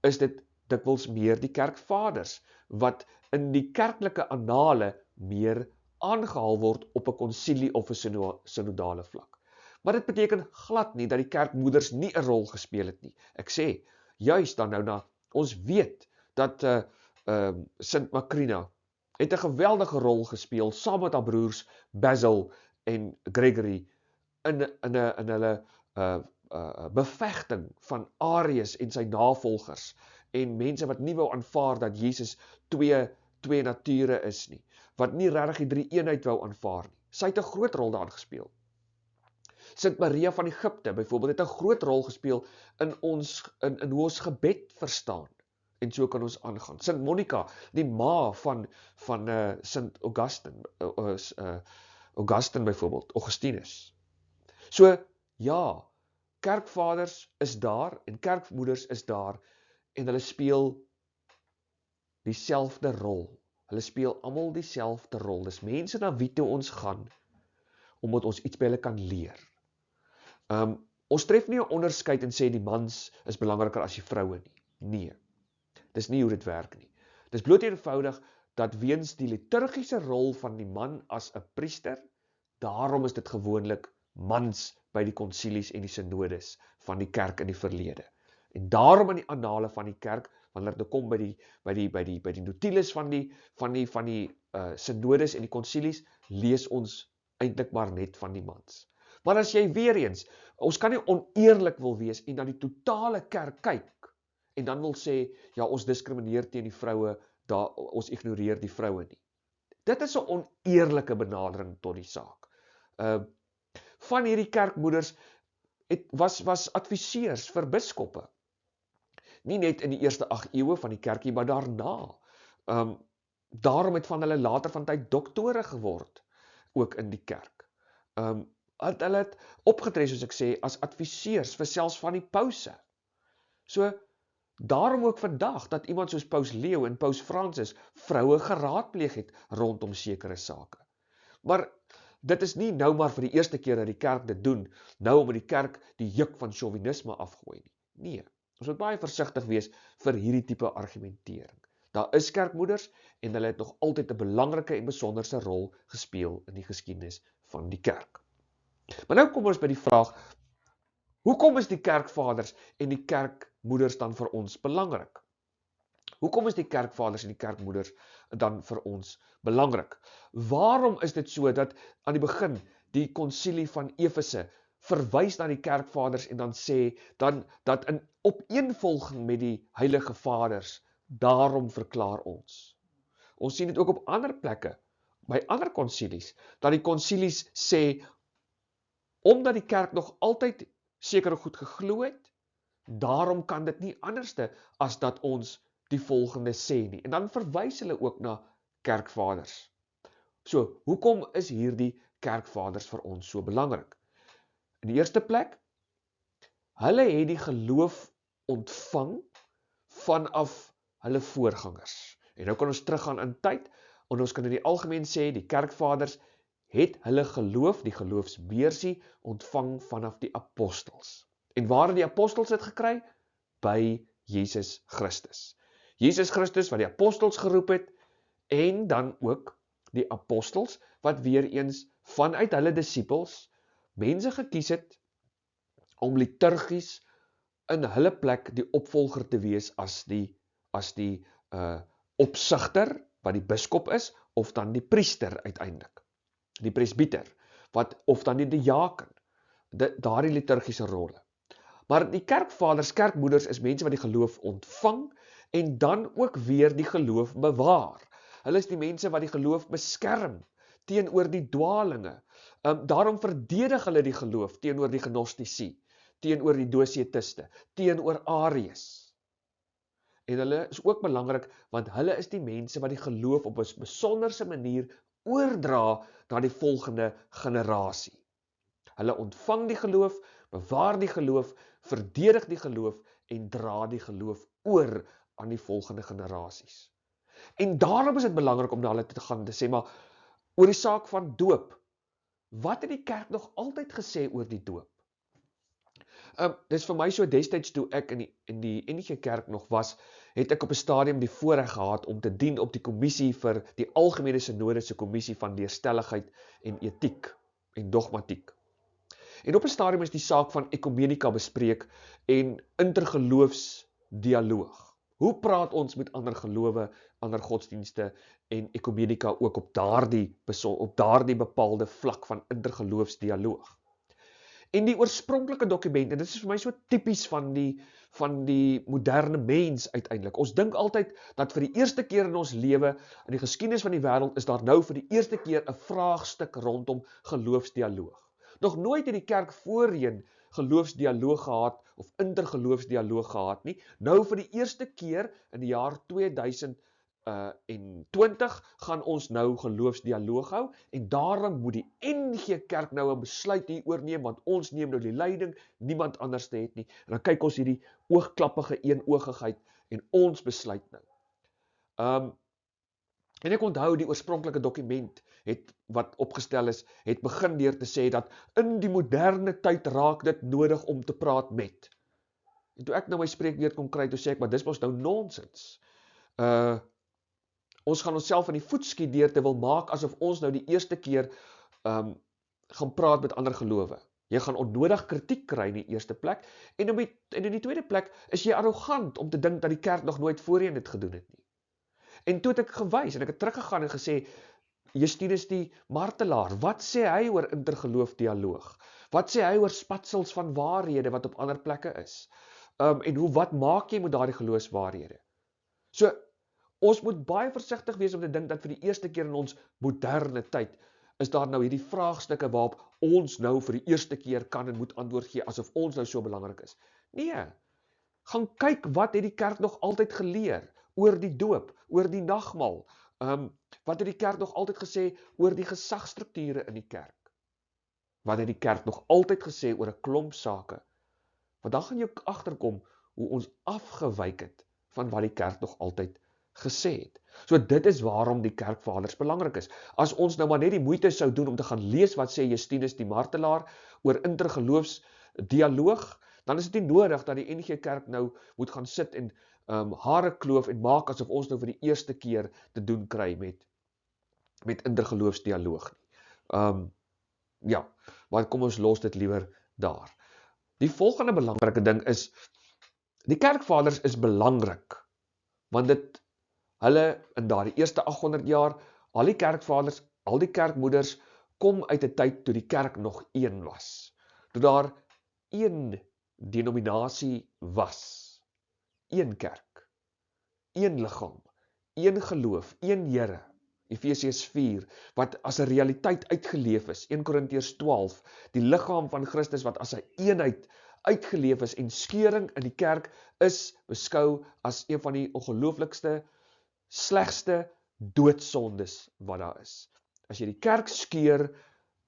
is dit dikwels meer die kerkvaders, wat in die kerklike annale meer aangehaal word op 'n konsilie of 'n synodale vlak. Maar dit beteken glad nie dat die kerkmoeders nie 'n rol gespeel het nie. Ek sê, juist dan nou na, ons weet dat Sint Macrina het 'n geweldige rol gespeel, saam met haar broers Basil en Gregory, in hulle bevegting van Arius en sy navolgers, en mense wat nie wou aanvaar dat Jesus twee nature is nie, wat nie regtig die drie-eenheid wou aanvaar nie. Sy het 'n groot rol daarin gespeel. Sint Maria van Egipte byvoorbeeld het 'n groot rol gespeel in hoe ons gebed verstaan. En so kan ons aangaan. Sint Monica, die ma van Sint Augustine byvoorbeeld, Augustinus. So, ja, kerkvaders is daar en kerkmoeders is daar en hulle speel dieselfde rol. Hulle speel almal dieselfde rol. Dis mense na wie toe ons gaan, omdat ons iets by hulle kan leer. Ons tref nie 'n onderskeid en sê die mans is belangriker as die vroue nie. Nee, dis nie hoe dit werk nie. Dis bloot eenvoudig dat weens die liturgiese rol van die man as 'n priester, daarom is dit gewoonlik mans by die konsilies en die synodes van die kerk in die verlede. En daarom in die annale van die kerk, wanneer dit kom by die notules van die synodes en die konsilies, lees ons eintlik maar net van die mans. Maar as jy weer eens, ons kan nie oneerlik wil wees en na die totale kerk kyk, en dan wil sê, ja, ons diskrimineer teen die vroue, ons ignoreer die vroue nie. Dit is 'n oneerlike benadering tot die saak. Van hierdie kerkmoeders was adviseurs vir biskoppe. Nie net in die eerste 8 eeue van die kerkie, maar daarna. Daarom het van hulle later van tyd doktore geword, ook in die kerk. Hulle het opgetree, soos ek sê, as adviseurs vir selfs van die pause. So, daarom ook vandag, dat iemand soos Paus Leo en Paus Fransis vroue geraadpleeg het rondom sekere sake. Maar dit is nie nou maar vir die eerste keer dat die kerk dit doen, nou om die kerk die juk van chauvinisme afgooi nie. Nee, ons moet baie versigtig wees vir hierdie tipe argumentering. Daar is kerkmoeders en hulle het nog altyd 'n belangrike en besonderse rol gespeel in die geskiedenis van die kerk. Maar nou kom ons by die vraag, hoekom is die kerkvaders en die kerkmoeders dan vir ons belangrik? Hoekom is die kerkvaders en die kerkmoeders dan vir ons belangrik? Waarom is dit so dat aan die begin die konsilie van Efese verwys na die kerkvaders en dan sê dat in opeenvolging met die heilige vaders, daarom verklaar ons. Ons sien dit ook op ander plekke, by ander konsilies, dat die konsilies sê, omdat die kerk nog altyd sekere goed geglo het, daarom kan dit nie anderste as dat ons die volgende sê nie. En dan verwys hulle ook na kerkvaders. So, hoekom is hierdie kerkvaders vir ons so belangrik? In die eerste plek, hulle het die geloof ontvang vanaf hulle voorgangers. En nou kan ons teruggaan in tyd, en ons kan in die algemeen sê, die kerkvaders het hulle geloof, die geloofsbeursie, ontvang vanaf die apostels. En waar het die apostels dit gekry? By Jesus Christus. Jesus Christus wat die apostels geroep het, en dan ook die apostels wat weer eens vanuit hulle disippels mense gekies het om liturgies in hulle plek die opvolger te wees as die opsigter, wat die biskop is, of dan die priester uiteindelik, die presbiter, of dan die diaken, daardie liturgiese rolle. Maar die kerkvaders, kerkmoeders is mense wat die geloof ontvang, en dan ook weer die geloof bewaar. Hulle is die mense wat die geloof beskerm, teenoor die dwalinge. Daarom verdedig hulle die geloof teenoor die gnostici, teenoor die dosietiste, teenoor Ariërs. En hulle is ook belangrik, want hulle is die mense wat die geloof op 'n besonderse manier oordra na die volgende generasie. Hulle ontvang die geloof, bewaar die geloof, verdedig die geloof en dra die geloof oor aan die volgende generasies. En daarom is dit belangrik om na hulle te gaan te sê, maar oor die saak van doop, wat het die kerk nog altyd gesê oor die doop? Dis vir my so destyds toe ek in die NG Kerk nog was, het ek op 'n stadium die voorreg gehad om te dien op die kommissie vir die Algemene Sinode se kommissie van leerstelligheid en etiek en dogmatiek. En op 'n stadium is die saak van ekumenika bespreek en intergeloofsdialoog. Hoe praat ons met ander gelowe, ander godsdienste en ekumenika ook op daardie bepaalde vlak van intergeloofsdialoog? En die oorspronklike dokument, en dit is vir my so tipies van die moderne mens uiteindelik. Ons dink altyd dat vir die eerste keer in ons lewe, in die geskiedenis van die wêreld, is daar nou vir die eerste keer 'n vraagstuk rondom geloofsdialoog. Nog nooit het die kerk voorheen geloofsdialoog gehad, of intergeloofsdialoog gehad nie. Nou vir die eerste keer in die jaar 2020 gaan ons nou geloofsdialoog hou, en daarom moet die NG Kerk nou 'n besluit hier oorneem, want ons neem nou die leiding, niemand anders te het nie. En dan kyk ons hierdie oogklappige eenoogigheid, en ons besluit nou. En ek onthou die oorspronklike dokument wat opgestel is, het begin deur te sê dat in die moderne tyd raak dit nodig om te praat met. En toe ek nou my spreekbeurt kon kry, toe sê ek, maar dis mos nou nonsens. Ons gaan onsself in die voet skiet deur te wil maak asof ons nou die eerste keer gaan praat met ander gelowe. Jy gaan onnodig kritiek kry in die eerste plek, en in die tweede plek is jy arrogant om te dink dat die kerk nog nooit voorheen dit gedoen het nie. En toe het ek gewys, en ek het teruggegaan en gesê, Justinus die martelaar, wat sê hy oor intergeloofdialoog? Wat sê hy oor spatsels van waarhede wat op ander plekke is? En wat maak jy met daardie geloofswaarhede? So, ons moet baie versigtig wees om te dink dat vir die eerste keer in ons moderne tyd is daar nou hierdie vraagstukke waarop ons nou vir die eerste keer kan en moet antwoord gee, asof ons nou so belangrik is. Nee, gaan kyk wat het die kerk nog altyd geleer oor die doop, oor die nagmaal. Wat het die kerk nog altyd gesê oor die gesagstrukture in die kerk? Wat het die kerk nog altyd gesê oor 'n klomp sake? Want dan gaan jy agterkom hoe ons afgewyk het van wat die kerk nog altyd gesê het. So dit is waarom die kerkvaders belangrik is. As ons nou maar net die moeite sou doen om te gaan lees wat sê Justinus die martelaar oor intergeloofsdialoog, dan is dit nie nodig dat die NG Kerk nou moet gaan sit en hare kloof en maak asof ons nou vir die eerste keer te doen kry met intergeloofsdialoog nie. Ja, maar kom ons los dit liewer daar. Die volgende belangrike ding is, die kerkvaders is belangrik, want hulle in daardie eerste 800 jaar, al die kerkvaders, al die kerkmoeders, kom uit 'n tyd toe die kerk nog een was. Toe daar een denominasie was, een kerk, een liggaam, een geloof, een Here, Efesiërs 4, wat as 'n realiteit uitgeleef is, 1 Korintiërs 12, die liggaam van Christus wat as 'n eenheid uitgeleef is, en skeuring in die kerk is beskou as een van die ongelooflikste, slegste doodsondes wat daar is. As jy die kerk skeur,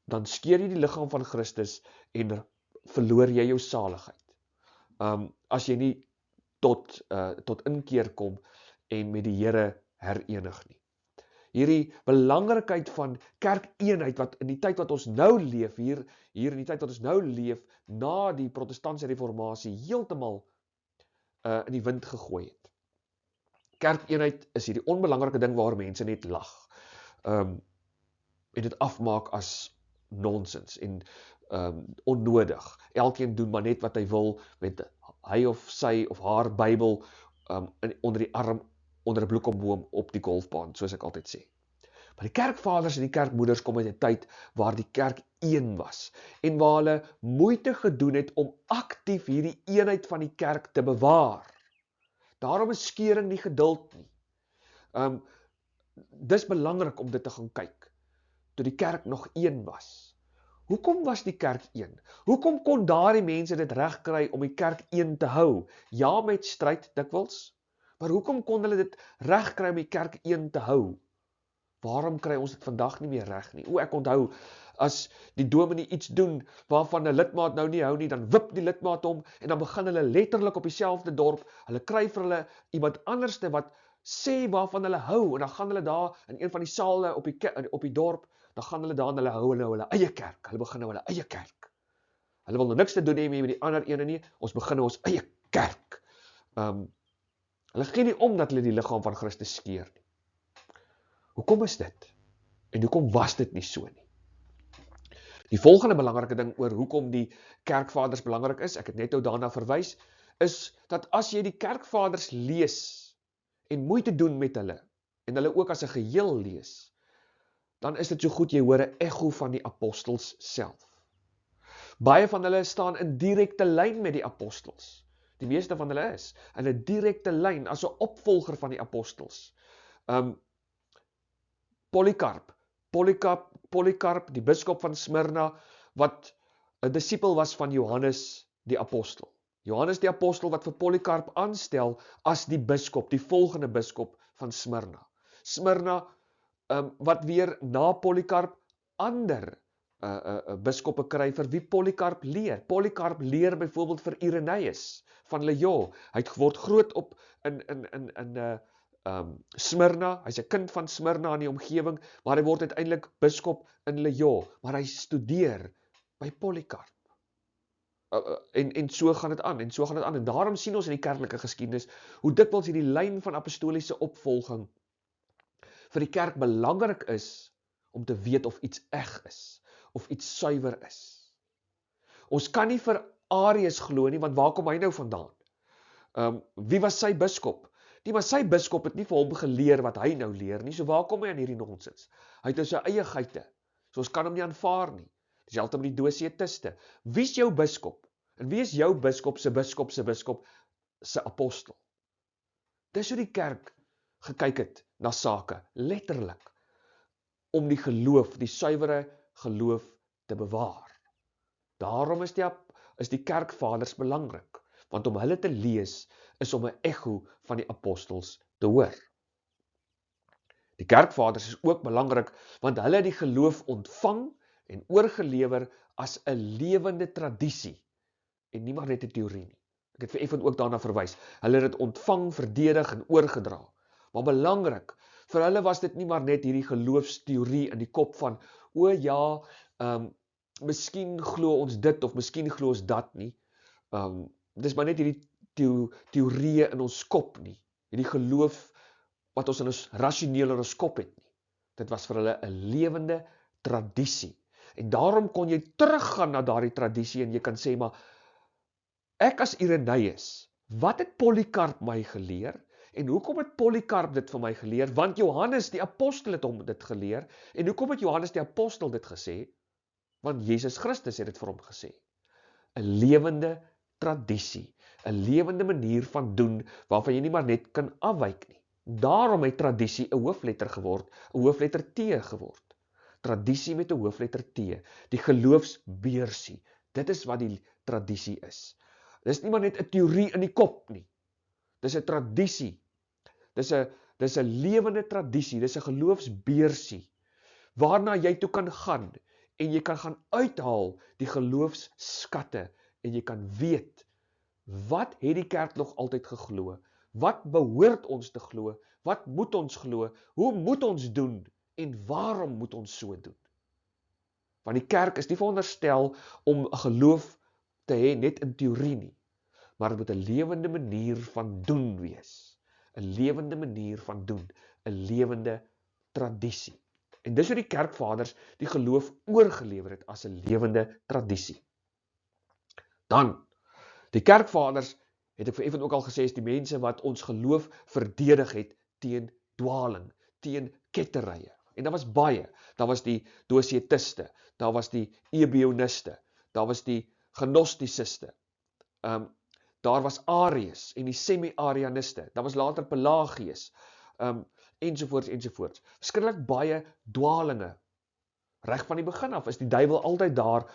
dan skeur jy die liggaam van Christus en verloor jy jou saligheid. As jy nie tot inkeer kom en met die Here herenig nie. hierdie belangrikheid van kerkeenheid wat in die tyd wat ons nou leef, hier in die tyd wat ons nou leef, na die protestantse reformatie, heeltemal in die wind gegooi het. Kerkeenheid is hierdie onbelangrike ding waar mense net lag. En dit afmaak as nonsens en onnodig. Elkeen doen maar net wat hy wil met hy of sy of haar Bybel onder die arm, onder 'n bloekomboom op die golfbaan, soos ek altyd sê. Maar die kerkvaders en die kerkmoeders kom uit 'n tyd waar die kerk een was en waar hulle moeite gedoen het om aktief hierdie eenheid van die kerk te bewaar. Daarom is skeuring nie geduld nie. Dis belangrik om dit te gaan kyk, toe die kerk nog een was. Hoekom was die kerk een? Hoekom kon daardie mense dit regkry om die kerk een te hou? Ja, met stryd dikwels, maar hoekom kon hulle dit regkry om die kerk een te hou? Waarom kry ons dit vandag nie meer reg nie? Ek onthou, as die dominee iets doen waarvan 'n lidmaat nou nie hou nie, dan wip die lidmaat hom en dan begin hulle letterlik op dieselfde dorp, hulle kry vir hulle iemand anderste wat sê waarvan hulle hou, en dan gaan hulle daar in een van die sale op die dorp, dan gaan hulle daar en hulle hou hulle eie kerk, hulle begin nou hulle eie kerk. Hulle wil nou niks te doen hê met die ander ene nie, ons begin nou ons eie kerk. Hulle gee nie om dat hulle die liggaam van Christus skeur nie. Hoekom is dit? En hoekom was dit nie so nie? Die volgende belangrike ding oor hoekom die kerkvaders belangrik is, ek het net nou daarna verwys, is dat as jy die kerkvaders lees en moeite doen met hulle, en hulle ook as 'n geheel lees, dan is dit so goed jy hoor 'n echo van die apostels self. Baie van hulle staan in direkte lyn met die apostels. Die meeste van hulle is in 'n direkte lyn as 'n opvolger van die apostels. Polycarp, die biskop van Smyrna, wat 'n disipel was van Johannes die apostel. Johannes die apostel wat vir Polycarp aanstel as die biskop, die volgende biskop van Smyrna. Smyrna, wat weer na Polycarp ander biskoppe kry vir wie Polycarp leer. Polycarp leer byvoorbeeld vir Irenaeus van Lyon. Hy word groot op in Smyrna, hy's 'n kind van Smyrna in die omgewing, maar hy word uiteindelik biskop in Lyon, maar hy studeer by Polycarp. En so gaan dit aan, en daarom sien ons in die kerklike geskiedenis, hoe dikwels hierdie lyn van apostoliese opvolging vir die kerk belangrik is, om te weet of iets eg is, of iets suiwer is. Ons kan nie vir Arius glo nie, want waar kom hy nou vandaan? Wie was sy biskop? Maar sy biskop het nie vir hom geleer wat hy nou leer nie, so waar kom hy aan hierdie nonsens? Hy het nou sy eie geite, so ons kan hom nie aanvaar nie. Dieselfde met die Dosiëtiste. Wie is jou biskop? En wie is jou biskop se apostel? Dis hoe die kerk gekyk het na sake, letterlik, om die geloof, die suiwere geloof te bewaar. Daarom is die kerkvaders belangrik, want om hulle te lees, is om 'n echo van die apostels te hoor. Die kerkvaders is ook belangrik, want hulle het die geloof ontvang en oorgelewer as 'n lewende tradisie, en nie maar net 'n teorie nie. Ek het vir Evan ook daarna verwys. Hulle het dit ontvang, verdedig en oorgedra. Maar belangrik, vir hulle was dit nie maar net hierdie geloofsteorie in die kop van, miskien glo ons dit, of miskien glo ons dat nie. Dis maar net hierdie teorieë in ons kop nie. Hierdie geloof wat ons in ons rasioneel in ons kop het nie. Dit was vir hulle 'n lewende tradisie. En daarom kon jy teruggaan na daardie tradisie en jy kan sê, maar ek as Irenaeus, wat het Polycarp my geleer? En hoekom het Polycarp dit vir my geleer? Want Johannes die apostel het hom dit geleer. En hoekom het Johannes die apostel dit gesê? Want Jesus Christus het dit vir hom gesê. 'n lewende tradisie, 'n lewende manier van doen, waarvan jy nie maar net kan afwyk nie. Daarom het tradisie 'n hoofletter geword, 'n hoofletter T geword. Tradisie met 'n hoofletter T, die geloofsbeursie. Dit is wat die tradisie is. Dis nie maar net 'n teorie in die kop nie. Dis 'n tradisie. Dis 'n lewende tradisie, dis 'n geloofsbeursie, waarna jy toe kan gaan, en jy kan gaan uithaal die geloofsskatte, en jy kan weet, wat het die kerk nog altyd geglo? Wat behoort ons te glo? Wat moet ons glo? Hoe moet ons doen? En waarom moet ons so doen? Want die kerk is nie veronderstel om 'n geloof te hê net in teorie nie, maar dit moet 'n lewende manier van doen wees. 'n Lewende manier van doen, 'n lewende tradisie. En dis hoe die kerkvaders die geloof oorgelewer het as 'n lewende tradisie. Dan, die kerkvaders, het ek vereffend ook al gesê, is die mense wat ons geloof verdedig het teen dwaling, teen ketterye. En daar was baie. Daar was die Dosiëtiste, daar was die Ebioniste, daar was die Gnosticiste, daar was Ariërs en die Semi-Arianiste, daar was later Pelagius, ensovoorts. Verskillik baie dwalinge. Reg van die begin af is die duiwel altyd daar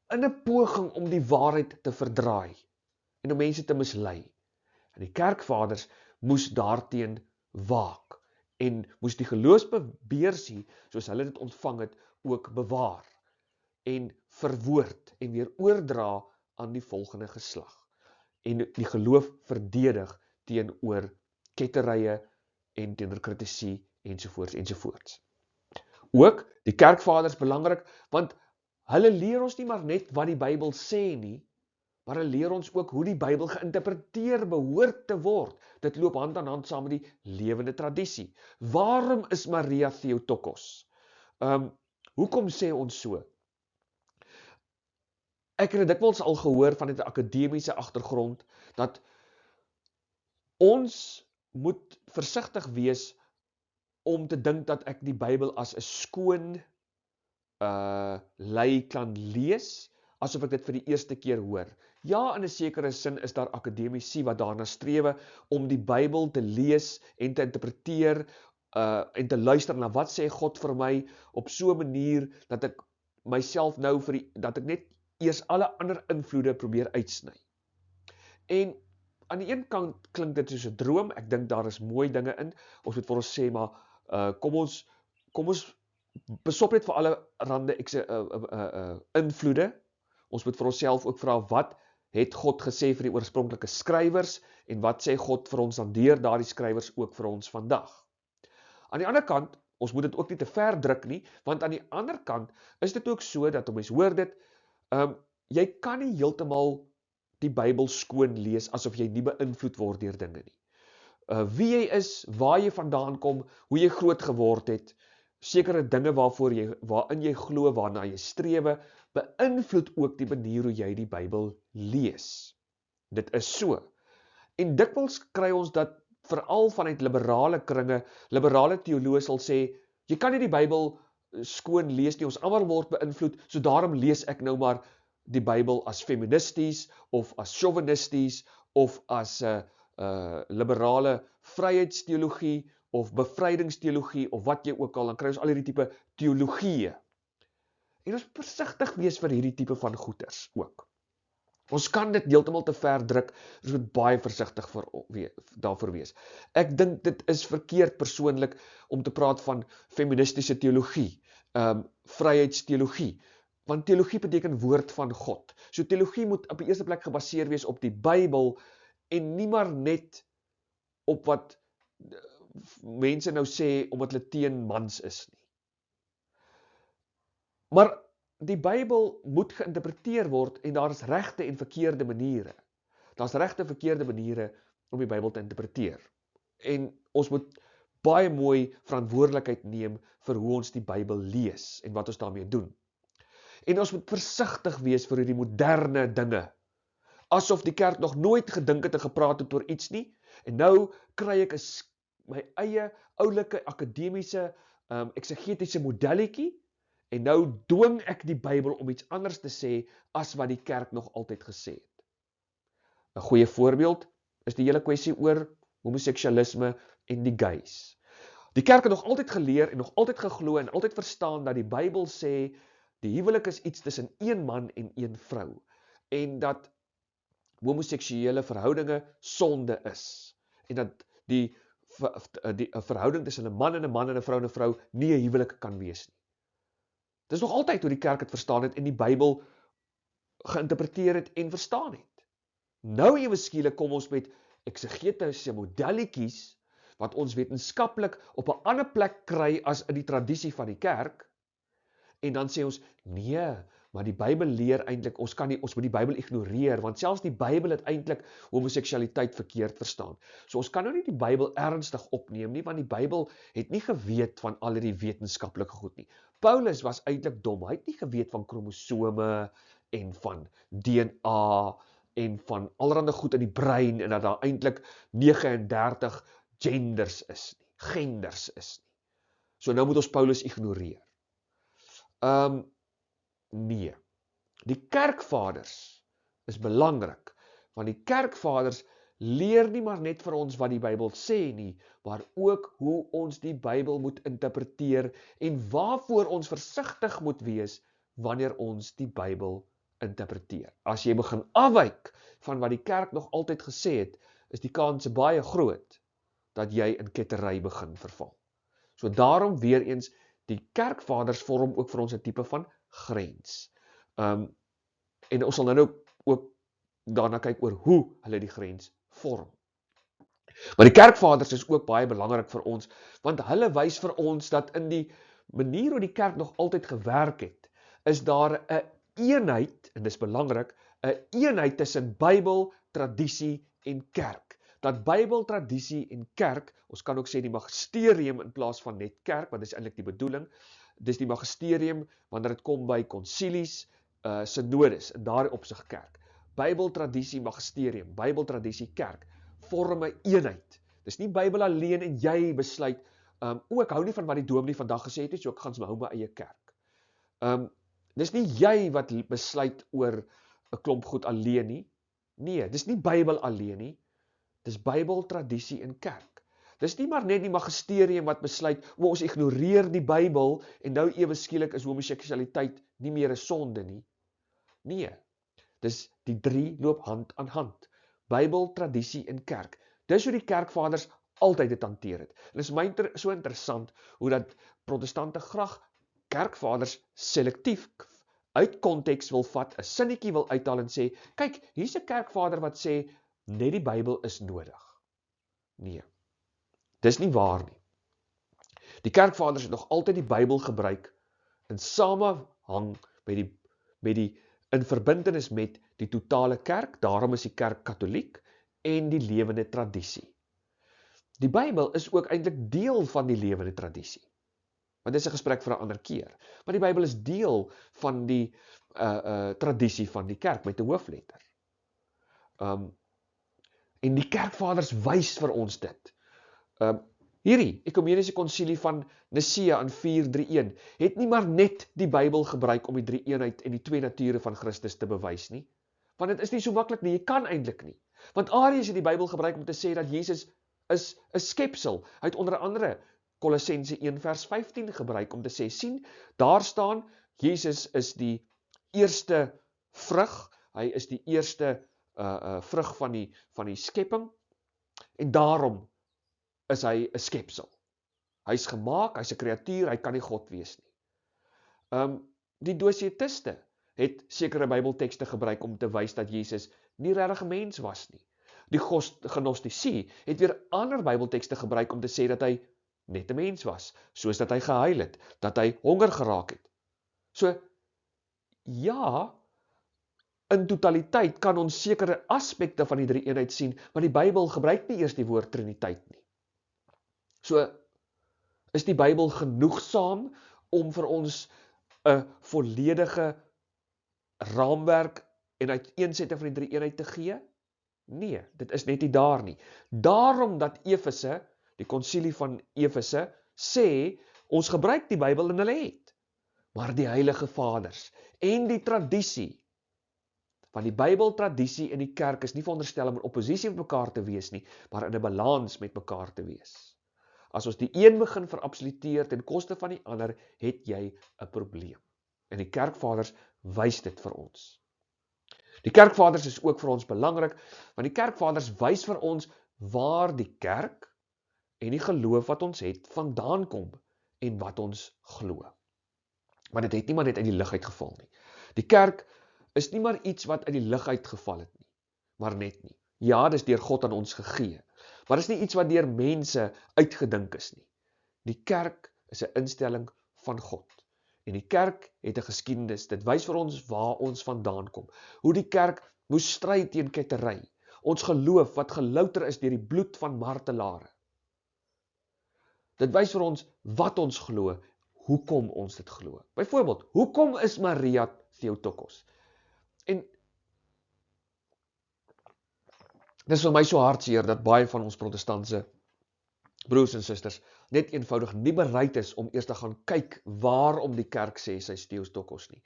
in 'n poging om die waarheid te verdraai en om mense te mislei. En die kerkvaders moes daarteen waak en moes die geloofsbeheersie, soos hulle dit ontvang het, ook bewaar en verwoord en weer oordra aan die volgende geslag. En die geloof verdedig teenoor ketterye en teenoor kritisie ensovoorts. Ook die kerkvaders belangrik, want hulle leer ons nie maar net wat die Bybel sê nie, maar hulle leer ons ook hoe die Bybel geïnterpreteer behoort te word. Dit loop hand aan hand saam met die lewende tradisie. Waarom is Maria Theotokos? Hoekom sê ons so? Ek het dikwels al gehoor van 'n akademiese agtergrond, dat ons moet versigtig wees om te dink dat ek die Bybel as 'n skoon lei kan lees, asof ek dit vir die eerste keer hoor. Ja, in 'n sekere sin is daar akademici wat daarna strewe om die Bybel te lees en te interpreteer en te luister na wat sê God vir my op so 'n manier dat ek myself nou dat ek net eers alle ander invloede probeer uitsny. En aan die een kant klink dit soos 'n droom. Ek dink daar is mooi dinge in. Ons moet vir ons sê, maar kom ons besop net vir alle rande invloede. Ons moet vir onsself ook vra, wat het God gesê vir die oorspronklike skrywers en wat sê God vir ons dan deur daardie skrywers ook vir ons vandag? Aan die ander kant, ons moet dit ook nie te ver druk nie, want aan die ander kant is dit ook so dat mens hoor dit, jy kan nie heeltemal die Bybel skoon lees asof jy nie beïnvloed word deur dinge nie. Wie jy is, waar jy vandaan kom, hoe jy groot geword het, sekere dinge waarin jy glo, waarna jy strewe, beïnvloed ook die manier hoe jy die Bybel lees. Dit is so. En dikwels kry ons dat veral vanuit liberale kringe, liberale teoloë sal sê, jy kan nie die Bybel skoon lees nie, ons almal word beïnvloed, so daarom lees ek nou maar die Bybel as feministies, of as chauvinisties, of as liberale vryheidsteologie, of bevrydingsteologie, of wat jy ook al, dan kry ons al hierdie tipe teologieë. En ons moet versigtig wees vir hierdie tipe van goeters ook. Ons kan dit heeltemal te ver druk, ons moet baie versigtig daarvoor wees. Ek dink dit is verkeerd persoonlik om te praat van feministiese teologie, vryheidsteologie, want teologie beteken woord van God. So teologie moet op die eerste plek gebaseer wees op die Bybel en nie maar net op wat mense nou sê omdat hulle teen mans is nie. Maar die Bybel moet geïnterpreteer word en daar is regte en verkeerde maniere. Daar is regte en verkeerde maniere om die Bybel te interpreteer. En ons moet baie mooi verantwoordelikheid neem vir hoe ons die Bybel lees en wat ons daarmee doen. En ons moet versigtig wees vir hierdie moderne dinge. Asof die kerk nog nooit gedink het en gepraat het oor iets nie. En nou kry ek my eie oulike akademiese eksegetiese modelletjie en nou dwing ek die Bybel om iets anders te sê as wat die kerk nog altyd gesê het. 'n Goeie voorbeeld is die hele kwessie oor homoseksualisme en die gays. Die kerk het nog altyd geleer en nog altyd geglo en altyd verstaan dat die Bybel sê die huwelik is iets tussen een man en een vrou en dat homoseksuele verhoudinge sonde is en dat die verhouding tussen 'n man en 'n man en 'n vrou en 'n vrou nie 'n huwelik kan wees nie. Dit is nog altyd hoe die kerk het verstaan het en die Bybel geïnterpreteer het en verstaan het. Nou ewe skielik kom ons met eksegetiese modelletjies wat ons wetenskaplik op 'n ander plek kry as in die tradisie van die kerk, en dan sê ons, nee, maar die Bybel leer eintlik, ons moet die Bybel ignoreer, want selfs die Bybel het eintlik homoseksualiteit verkeerd verstaan. So ons kan nou nie die Bybel ernstig opneem nie, want die Bybel het nie geweet van al die wetenskaplike goed nie. Paulus was eintlik dom, hy het nie geweet van kromosome en van DNA en van allerlei goed in die brein en dat daar eintlik 39 genders is nie, genders is nie. So nou moet ons Paulus ignoreer. Nee. Die kerkvaders is belangrik, want die kerkvaders leer nie maar net vir ons wat die Bybel sê nie, maar ook hoe ons die Bybel moet interpreteer en waarvoor ons versigtig moet wees wanneer ons die Bybel interpreteer. As jy begin afwyk van wat die kerk nog altyd gesê het, is die kans baie groot dat jy in kettery begin verval. So daarom weer eens, die kerkvaders vorm ook vir ons 'n tipe van grens. En ons sal nou ook daarna kyk oor hoe hulle die grens vorm. Maar die kerkvaders is ook baie belangrik vir ons, want hulle wys vir ons dat in die manier hoe die kerk nog altyd gewerk het, is daar 'n eenheid, en dis belangrik, 'n eenheid tussen Bybel, tradisie en kerk. Dat Bybel, tradisie en kerk, ons kan ook sê die magisterium in plaas van net kerk, want dis eintlik die bedoeling, dis die magisterium wanneer dit kom by konsilies, synodes, in daardie opsig kerk. Bybel, tradisie, magisterium, Bybel, tradisie, kerk, vorm 'n eenheid. Dis nie Bybel alleen en jy besluit, ek hou nie van wat die dominee vandag gesê het, so ek gaan hou my eie kerk. Dis nie jy wat besluit oor 'n klomp goed alleen nie. Nee, dis nie Bybel alleen nie. Dis Bybel, tradisie en kerk. Dis nie maar net die magisterium wat besluit, ons ignoreer die Bybel en nou ewe skielik is homoseksualiteit nie meer 'n sonde nie. Nee, dis die drie loop hand aan hand. Bybel, tradisie en kerk. Dis hoe die kerkvaders altyd dit hanteer het. En dit is my so interessant hoe dat protestante graag kerkvaders selektief uit konteks wil vat, 'n sinnetjie wil uithaal en sê, kyk, hier's 'n kerkvader wat sê, net die Bybel is nodig. Nee, dis nie waar nie. Die kerkvaders het nog altyd die Bybel gebruik in samehang met die in verbintenis met die totale kerk, daarom is die kerk katholiek, en die lewende tradisie. Die Bybel is ook eintlik deel van die lewende tradisie. Want dit is 'n gesprek vir 'n ander keer. Maar die Bybel is deel van die tradisie van die kerk met 'n hoofletter. En die kerkvaders wys vir ons dit. Hierdie ekumeniese konsilie van Nicea in 431 het nie maar net die Bybel gebruik om die drie eenheid en die twee nature van Christus te bewys nie. Want dit is nie so maklik nie, jy kan eintlik nie. Want Arius het die Bybel gebruik om te sê dat Jesus is 'n skepsel. Hy het onder andere Kolossense 1 vers 15 gebruik om te sê, sien, daar staan, Jesus is die eerste vrug, hy is die eerste vrug van die skepping, en daarom is hy 'n skepsel. Hy's gemaak, hy's 'n kreatuur, hy kan nie God wees nie. Die Dosiëtiste het sekere Bybeltekste gebruik om te wys dat Jesus nie regtig 'n mens was nie. Die Gnostici het weer ander Bybeltekste gebruik om te sê dat hy net 'n mens was, soos dat hy gehuil het, dat hy honger geraak het. So, ja, in totaliteit kan ons sekere aspekte van die drie eenheid sien, maar die Bybel gebruik nie eers die woord Triniteit nie. So, is die Bybel genoegsaam om vir ons 'n volledige raamwerk en uiteensetting van die drie eenheid te gee? Nee, dit is net nie daar nie. Daarom dat Efese, die konsilie van Efese, sê, ons gebruik die Bybel en hulle het. Maar die heilige vaders en die tradisie, want die Bybel, tradisie en die kerk is nie veronderstel om in oppositie met mekaar te wees nie, maar in 'n balans met mekaar te wees. As ons die een begin verabsoluteer ten koste van die ander, het jy 'n probleem. En die kerkvaders wys dit vir ons. Die kerkvaders is ook vir ons belangrik, want die kerkvaders wys vir ons waar die kerk en die geloof wat ons het vandaan kom en wat ons glo. Maar dit het nie maar net uit die lug uitgeval nie. Die kerk is nie maar iets wat uit die lug uitgeval het nie, maar net nie. Ja, dis deur God aan ons gegee. Maar dis nie iets wat deur mense uitgedink is nie. Die kerk is 'n instelling van God. En die kerk het 'n geskiedenis. Dit wys vir ons waar ons vandaan kom. Hoe die kerk moes stry teen kettery. Ons geloof wat gelouter is deur die bloed van martelare. Dit wys vir ons wat ons glo, hoekom ons dit glo. Byvoorbeeld, hoekom is Maria Theotokos? En dis vir my so hartseer dat baie van ons protestantse broers en susters net eenvoudig nie bereid is om eers te gaan kyk waarom die kerk sê sy is Theotokos nie.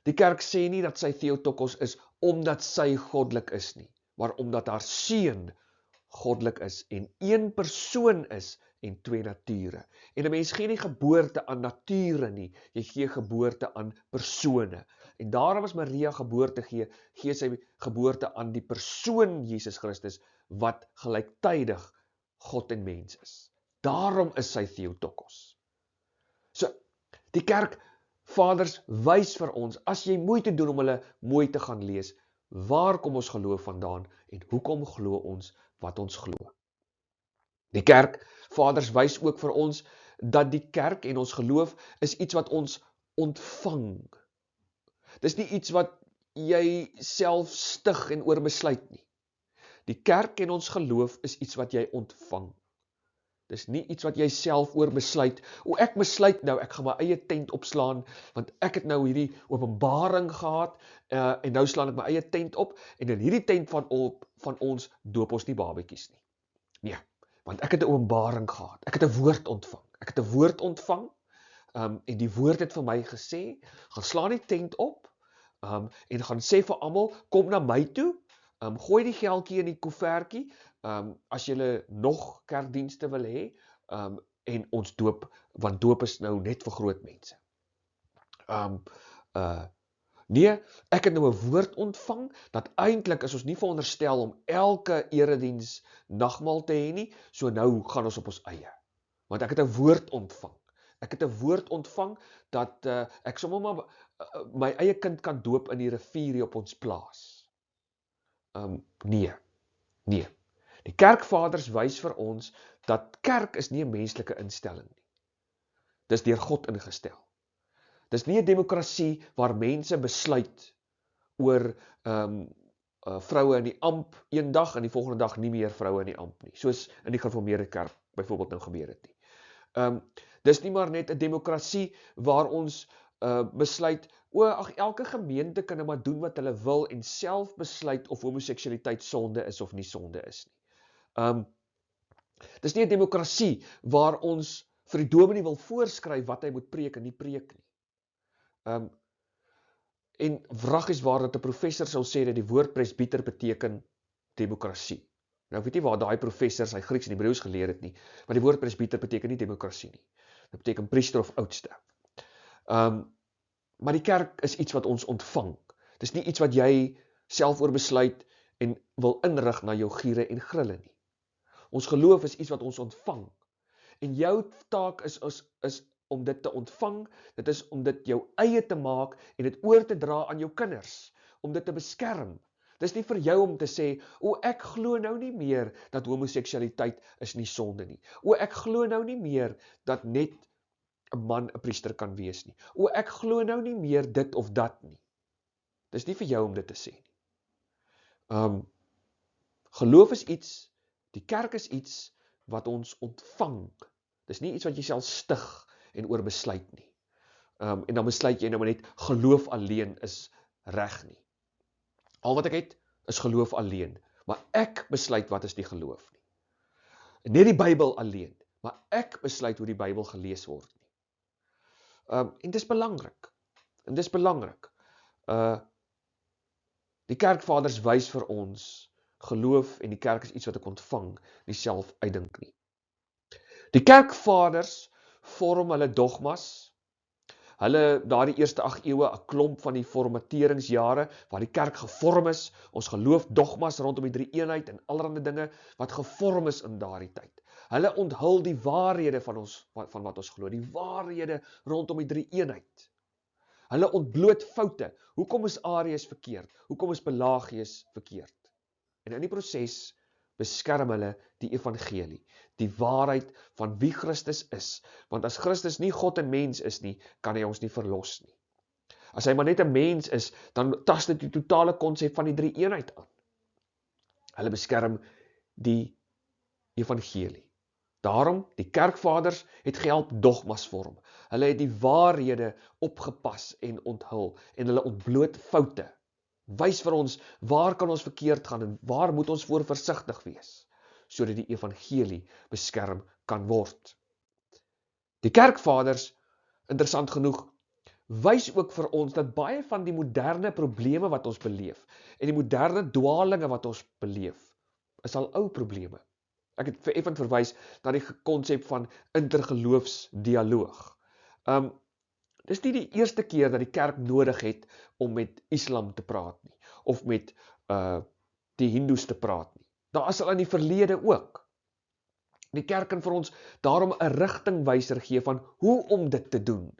Die kerk sê nie dat sy Theotokos is omdat sy goddelik is nie, maar omdat haar seun goddelik is en een persoon is en twee nature. En 'n mens gee nie geboorte aan nature nie, jy gee geboorte aan persone. En daarom as Maria geboorte gee sy geboorte aan die persoon Jesus Christus wat gelyktydig God en mens is. Daarom is sy Theotokos. So, die kerkvaders wys vir ons, as jy moeite doen om hulle mooi te gaan lees, waar kom ons geloof vandaan en hoekom glo ons wat ons glo. Die kerkvaders wys ook vir ons dat die kerk en ons geloof is iets wat ons ontvang. Dis nie iets wat jy self stig en oor besluit nie. Die kerk en ons geloof is iets wat jy ontvang. Dis nie iets wat jy self oor besluit. Ek besluit nou, ek gaan my eie tent opslaan, want ek het nou hierdie openbaring gehad, en nou slaan ek my eie tent op, en in hierdie tent van ons doop ons nie babetjies nie. Nee, want ek het 'n openbaring gehad, ek het 'n woord ontvang, en die woord het vir my gesê, gaan slaan die tent op, en gaan sê vir almal, kom na my toe, gooi die geldjie in die koevertjie, as julle nog kerkdienste wil hê, en ons doop, want doop is nou net vir groot mense. Nee, ek het nou 'n woord ontvang, dat eintlik is ons nie veronderstel om elke erediens nagmaal te hê nie, so nou gaan ons op ons eie. Want ek het 'n woord ontvang. Ek het 'n woord ontvang, dat ek sommer maar my eie kind kan doop in die rivier hier op ons plaas. Nee. Die kerkvaders wys vir ons dat kerk is nie 'n menslike instelling nie. Dis deur God ingestel. Dis nie 'n demokrasie waar mense besluit oor vroue in die amp een dag en die volgende dag nie meer vroue in die amp nie, soos in die gereformeerde kerk byvoorbeeld nou gebeur het nie. Dis nie maar net 'n demokrasie waar ons besluit, elke gemeente kan nou maar doen wat hulle wil en self besluit of homoseksualiteit sonde is of nie sonde is nie. Dis nie 'n demokrasie waar ons vir die dominee wil voorskryf wat hy moet preek en nie preek nie. En wraggies waar dat 'n professor sou sê dat die woord presbiter beteken demokrasie. Nou ek weet nie waar daai professor sy Grieks en Hebreëus geleer het nie, maar die woord presbiter beteken nie demokrasie nie. Dit beteken priester of oudste. Maar die kerk is iets wat ons ontvang. Dis nie iets wat jy self oor besluit en wil inrig na jou giere en grille nie. Ons geloof is iets wat ons ontvang. En jou taak is om dit te ontvang, dit is om dit jou eie te maak en dit oor te dra aan jou kinders, om dit te beskerm. Dis nie vir jou om te sê, ek glo nou nie meer dat homoseksualiteit is nie sonde nie. Ek glo nou nie meer dat net 'n man 'n priester kan wees nie. Ek glo nou nie meer dit of dat nie. Dis nie vir jou om dit te sê nie. Geloof is iets, die kerk is iets wat ons ontvang. Dis nie iets wat jy self stig en oor besluit nie. En dan besluit jy nou maar net, geloof alleen is reg nie. Al wat ek het, is geloof alleen. Maar ek besluit wat is die geloof nie. Net die Bybel alleen, maar ek besluit hoe die Bybel gelees word nie. En dis belangrik. Die kerkvaders wys vir ons, geloof en die kerk is iets wat ek ontvang, nie self uitdink nie. Die kerkvaders vorm hulle dogmas, daardie eerste 8 eeue, 'n klomp van die formateringsjare, waar die kerk gevorm is, ons geloof dogmas rondom die drie eenheid en allerlei dinge wat gevorm is in daardie tyd. Hulle onthul die waarhede van wat ons glo, die waarhede rondom die drie eenheid. Hulle ontbloot foute. Hoekom is Arius verkeerd? Hoekom is Pelagius verkeerd? En in die proses beskerm hulle die evangelie, die waarheid van wie Christus is. Want as Christus nie God en mens is nie, kan hy ons nie verlos nie. As hy maar net 'n mens is, dan tas dit die totale konsep van die drie eenheid aan. Hulle beskerm die evangelie. Daarom, die kerkvaders het gehelp dogmas vorm. Hulle het die waarhede opgepas en onthul, en hulle ontbloot foute. Wys vir ons, waar kan ons verkeerd gaan, en waar moet ons voor versigtig wees, sodat die evangelie beskerm kan word. Die kerkvaders, interessant genoeg, wys ook vir ons dat baie van die moderne probleme wat ons beleef, en die moderne dwalinge wat ons beleef, is al ou probleme. Ek het effens verwys na die konsep van intergeloofsdialoog. Dis nie die eerste keer dat die kerk nodig het om met Islam te praat nie, of met die Hindoes te praat nie. Daar is al in die verlede ook. Die kerk kan vir ons daarom 'n rigtingwyser gee van hoe om dit te doen.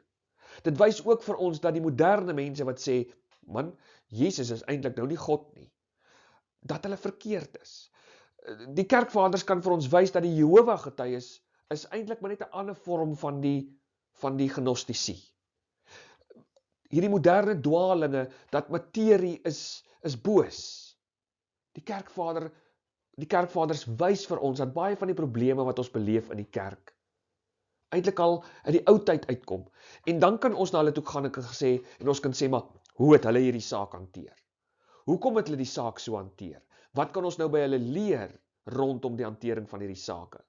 Dit wys ook vir ons dat die moderne mense wat sê, man, Jesus is eintlik nou nie God nie, dat hulle verkeerd is. Die kerkvaders kan vir ons wys dat die Jehova getuies is eintlik maar net 'n ander vorm van die gnostisie. Hierdie moderne dwalinge, dat materie is boos. Die kerkvaders wys vir ons dat baie van die probleme wat ons beleef in die kerk eintlik al in die ou tyd uitkom. En dan kan ons na hulle toe gaan en ons kan sê, maar hoe het hulle hierdie saak hanteer? Hoekom het hulle die saak so hanteer? Wat kan ons nou by hulle leer rondom die hantering van hierdie sake?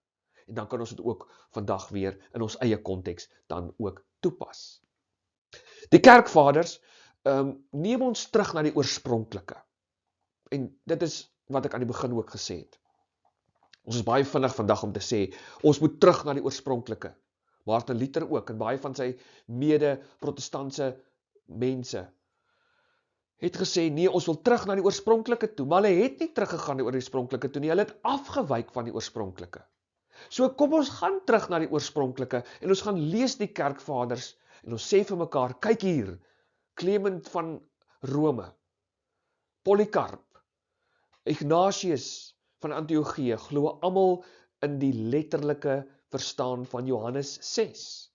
En dan kan ons dit ook vandag weer in ons eie konteks dan ook toepas. Die kerkvaders neem ons terug na die oorspronklike. En dit is wat ek aan die begin ook gesê het. Ons is baie vinnig vandag om te sê, ons moet terug na die oorspronklike. Martin Luther ook, en baie van sy mede-protestantse mense, het gesê, nee, ons wil terug na die oorspronklike toe, maar hulle het nie teruggegaan na die oorspronklike toe nie, hulle het afgewyk van die oorspronklike. So kom ons gaan terug na die oorspronklike, en ons gaan lees die kerkvaders, en ons sê vir mekaar, kyk hier, Clement van Rome, Polycarp, Ignatius van Antiochië, glo almal in die letterlike verstaan van Johannes 6,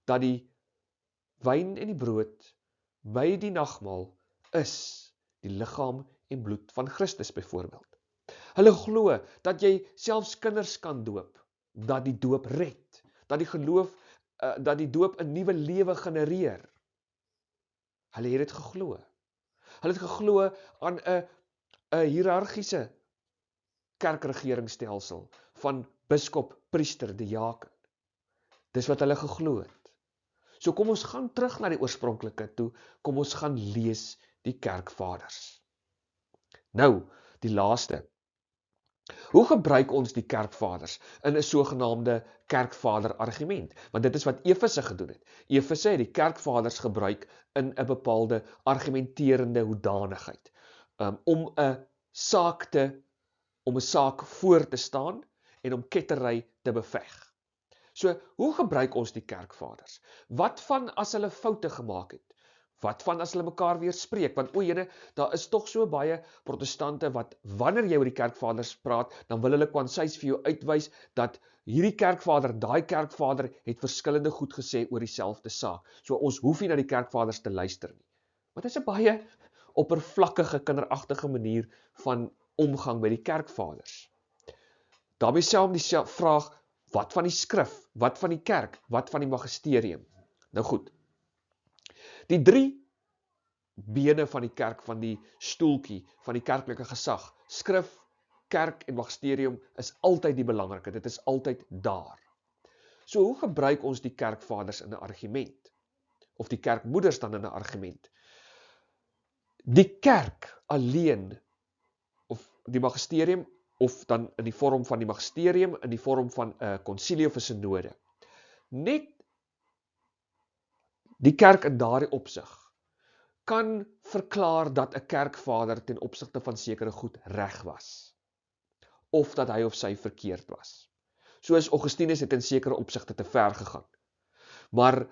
dat die wyn en die brood by die nagmaal is die liggaam en bloed van Christus byvoorbeeld. Hulle glo dat jy selfs kinders kan doop, dat die doop red, dat die geloof, dat die doop 'n nuwe lewe genereer. Hulle het dit geglo. Hulle het geglo aan 'n hiërargiese kerkregeringsstelsel van biskop, priester, diaken. Dis wat hulle geglo het. So kom ons gaan terug na die oorspronklike toe, kom ons gaan lees die kerkvaders. Nou, die laaste. Hoe gebruik ons die kerkvaders in 'n sogenaamde kerkvader argument? Want dit is wat Efese gedoen het. Efese het die kerkvaders gebruik in 'n bepaalde argumenterende hoedanigheid, om 'n saak voor te staan en om kettery te beveg. So, hoe gebruik ons die kerkvaders? Wat van as hulle foute gemaak het? Wat van as hulle mekaar weer spreek? Want jene, daar is tog so baie protestante wat, wanneer jy oor die kerkvaders praat, dan wil hulle kwansies vir jou uitwys, dat hierdie kerkvader, daai kerkvader, het verskillende goed gesê oor dieselfde saak. So ons hoef nie na die kerkvaders te luister nie. Maar dit is 'n baie oppervlakkige, kinderagtige manier van omgang by die kerkvaders. Daarmee self die vraag, wat van die skrif, wat van die kerk, wat van die magisterium? Nou goed, die 3 bene van die kerk, van die stoeltjie, van die kerklike gesag, skrif, kerk en magisterium, is altyd die belangrike, dit is altyd daar. So hoe gebruik ons die kerkvaders in 'n argument? Of die kerkmoeders dan in 'n argument? Die kerk alleen, of die magisterium, of dan in die vorm van die magisterium, in die vorm van 'n konsilie of 'n synode. Net die kerk in daardie opsig kan verklaar dat 'n kerkvader ten opsigte van sekere goed reg was, of dat hy of sy verkeerd was. Soos Augustinus het in sekere opsigte te ver gegaan. Maar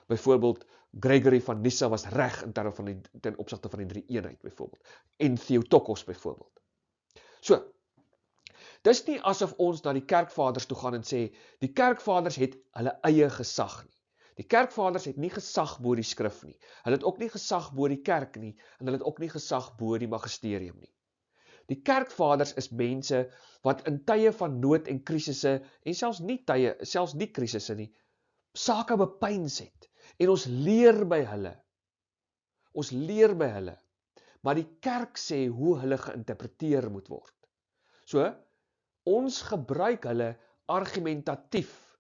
byvoorbeeld Gregory van Nyssa was reg in terme van ten opsigte van die drie eenheid byvoorbeeld, en Theotokos byvoorbeeld. So, dis nie asof ons na die kerkvaders toe gaan en sê, die kerkvaders het hulle eie gesag nie. Die kerkvaders het nie gesag bo die skrif nie. Hulle het ook nie gesag bo die kerk nie, en hulle het ook nie gesag bo die magisterium nie. Die kerkvaders is mense wat in tye van nood en krisisse, en selfs nie krisisse nie, sake bepeins het. En ons leer by hulle. Ons leer by hulle. Maar die kerk sê hoe hulle geïnterpreteer moet word. So, ons gebruik hulle argumentatief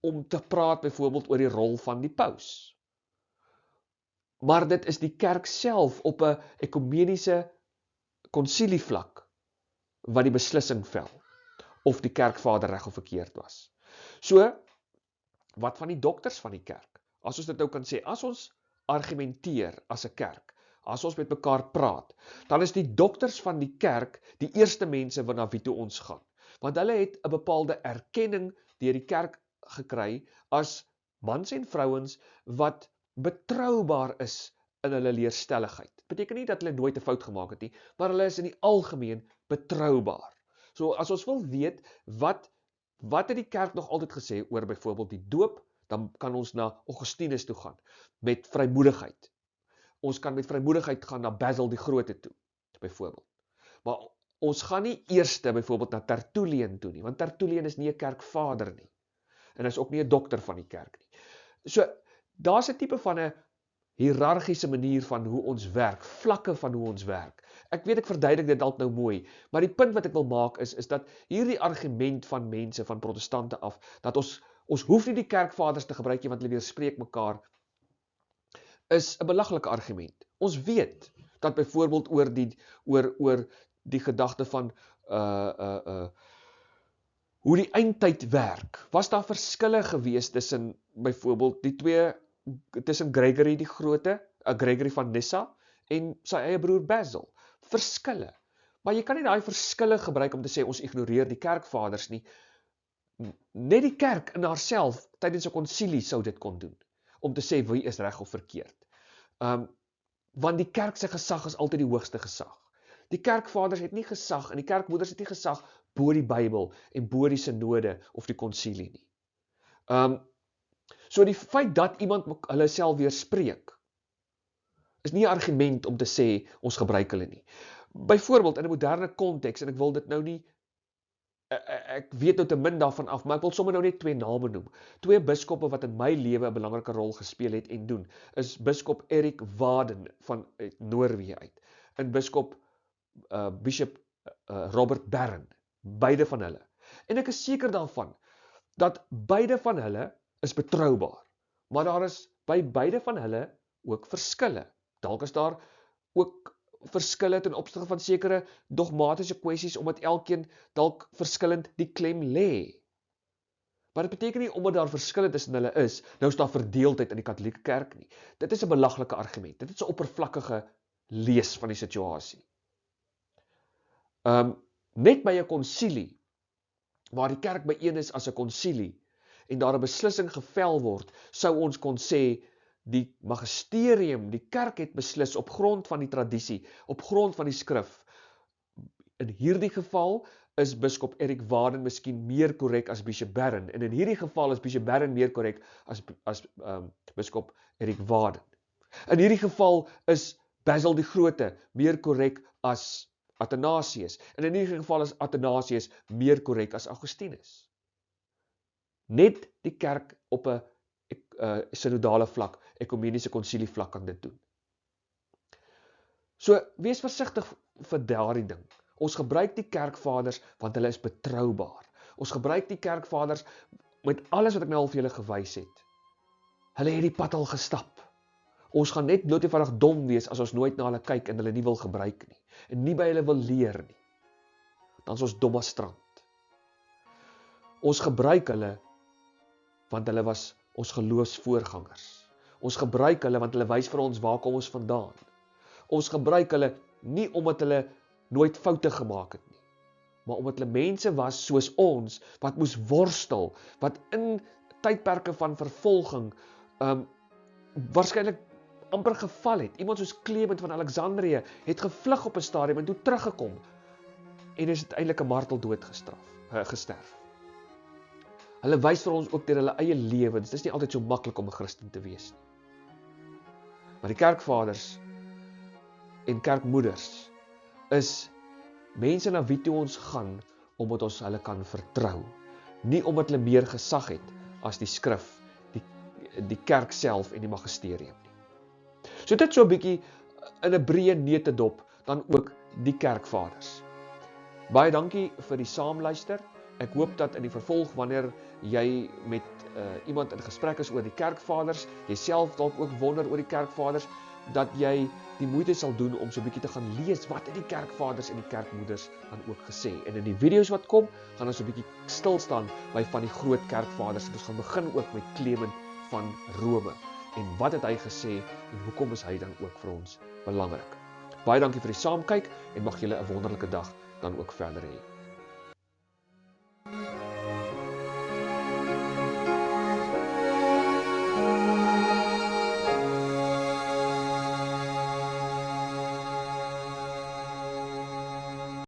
om te praat byvoorbeeld oor die rol van die paus. Maar dit is die kerk self op 'n ekumeniese konsilievlak wat die beslissing vel, of die kerkvader reg of verkeerd was. So, wat van die dokters van die kerk? As ons dit nou kan sê, as ons argumenteer as 'n kerk, as ons met mekaar praat, dan is die dokters van die kerk die eerste mense na wie toe ons gaan. Want hulle het 'n bepaalde erkenning deur die kerk gekry as mans en vrouens wat betroubaar is in hulle leerstelligheid. Beteken nie dat hulle nooit 'n fout gemaak het nie, maar hulle is in die algemeen betroubaar. So as ons wil weet wat het die kerk nog altyd gesê oor byvoorbeeld die doop, dan kan ons na Augustinus toe gaan met vrymoedigheid. Ons kan met vrymoedigheid gaan na Basil die Grote toe, byvoorbeeld. Maar ons gaan nie eerste byvoorbeeld na Tertullian toe nie, want Tertullian is nie 'n kerkvader nie. En is ook nie 'n dokter van die kerk nie. So, daar's 'n tipe van 'n hiërargiese manier van hoe ons werk, vlakke van hoe ons werk. Ek weet ek verduidelik dit dalk nou mooi, maar die punt wat ek wil maak is dat hierdie argument van mense, van protestante af, dat ons hoef nie die kerkvaders te gebruik nie, want hulle weerspreek mekaar, is 'n belaglike argument. Ons weet dat byvoorbeeld oor die gedagte van hoe die eindtyd werk, was daar verskille gewees tussen byvoorbeeld tussen Gregory die Grote, Gregory van Nyssa, en sy eie broer Basil. Verskille. Maar jy kan nie daai verskille gebruik om te sê ons ignoreer die kerkvaders nie. Net die kerk in haarself tydens 'n konsilie sou dit kon doen, om te sê wie is reg of verkeerd. Want die kerk se gesag is altyd die hoogste gesag. Die kerkvaders het nie gesag, en die kerkmoeders het nie gesag bo die Bybel en bo die synode of die konsilie nie. So die feit dat iemand hulle self weerspreek, is nie 'n argument om te sê ons gebruik hulle nie. Byvoorbeeld in 'n moderne konteks, en ek wil dit nou nie, ek weet nou te min daarvan af, maar ek wil sommer nou net 2 name noem. 2 biskoppe wat in my lewe 'n belangrike rol gespeel het en doen, is biskop Erik Waden van Noorwe uit, en Bishop Robert Barron, beide van hulle. En ek is seker daarvan dat beide van hulle is betroubaar, maar daar is by beide van hulle ook verskille. Dalk is daar ook verskille ten opsigte van sekere dogmatiese kwessies, omdat elkeen dalk verskillend die klem lê. Maar dit beteken nie, omdat daar verskille tussen hulle is, nou is daar verdeeldheid in die katholieke kerk nie. Dit is 'n belaglike argument. Dit is 'n oppervlakkige lees van die situasie. Net by 'n konsilie, waar die kerk byeen is as 'n konsilie, en daar 'n beslissing gevel word, sou ons kon sê, die magisterium, die kerk het beslis op grond van die tradisie, op grond van die skrif. In hierdie geval is biskop Erik Waden miskien meer korrek as Bishop Barron, en in hierdie geval is Bishop Barron meer korrek as biskop Erik Waden. In hierdie geval is Basil die Grote meer korrek as Athanasius, en in hierdie geval is Athanasius meer korrek as Augustinus. Net die kerk op 'n synodale vlak, ekumeniese konsilie vlak kan dit doen. So, wees versigtig vir daardie ding. Ons gebruik die kerkvaders want hulle is betroubaar. Ons gebruik die kerkvaders met alles wat ek nou al vir julle gewys het. Hulle het die pad al gestap. Ons gaan net bloot eenvoudig dom wees as ons nooit na hulle kyk en hulle nie wil gebruik nie, en nie by hulle wil leer nie. Dan is ons dom as strand. Ons gebruik hulle want hulle was ons geloofsvoorgangers. Ons gebruik hulle want hulle wys vir ons waar kom ons vandaan. Ons gebruik hulle nie omdat hulle nooit foute gemaak het nie, maar omdat hulle mense was soos ons, wat moes worstel, wat in tydperke van vervolging waarskynlik amper geval het. Iemand soos Clement van Alexandrië het gevlug op 'n stadium en toe teruggekom. en is uiteindelik 'n marteldood gesterf. Hulle wys vir ons ook deur hulle eie lewens, dis nie altyd so maklik om 'n Christen te wees nie. Maar die kerkvaders en kerkmoeders is mense na wie toe ons gaan, omdat ons hulle kan vertrou. Nie omdat hulle meer gesag het as die skrif, die kerk self en die magisterium nie. So dit so 'n bietjie in 'n breë neutedop, dan ook die kerkvaders. Baie dankie vir die saamluister. Ek hoop dat in die vervolg, wanneer jy met iemand in gesprek is oor die kerkvaders, jy self dalk ook wonder oor die kerkvaders, dat jy die moeite sal doen om so 'n bietjie te gaan lees wat het die kerkvaders en die kerkmoeders dan ook gesê. En in die video's wat kom, gaan ons 'n bietjie stil staan by van die groot kerkvaders. En ons gaan begin ook met Klement van Rome. En wat het hy gesê en hoekom is hy dan ook vir ons belangrik? Baie dankie vir die saamkyk en mag julle 'n wonderlike dag dan ook verder hê.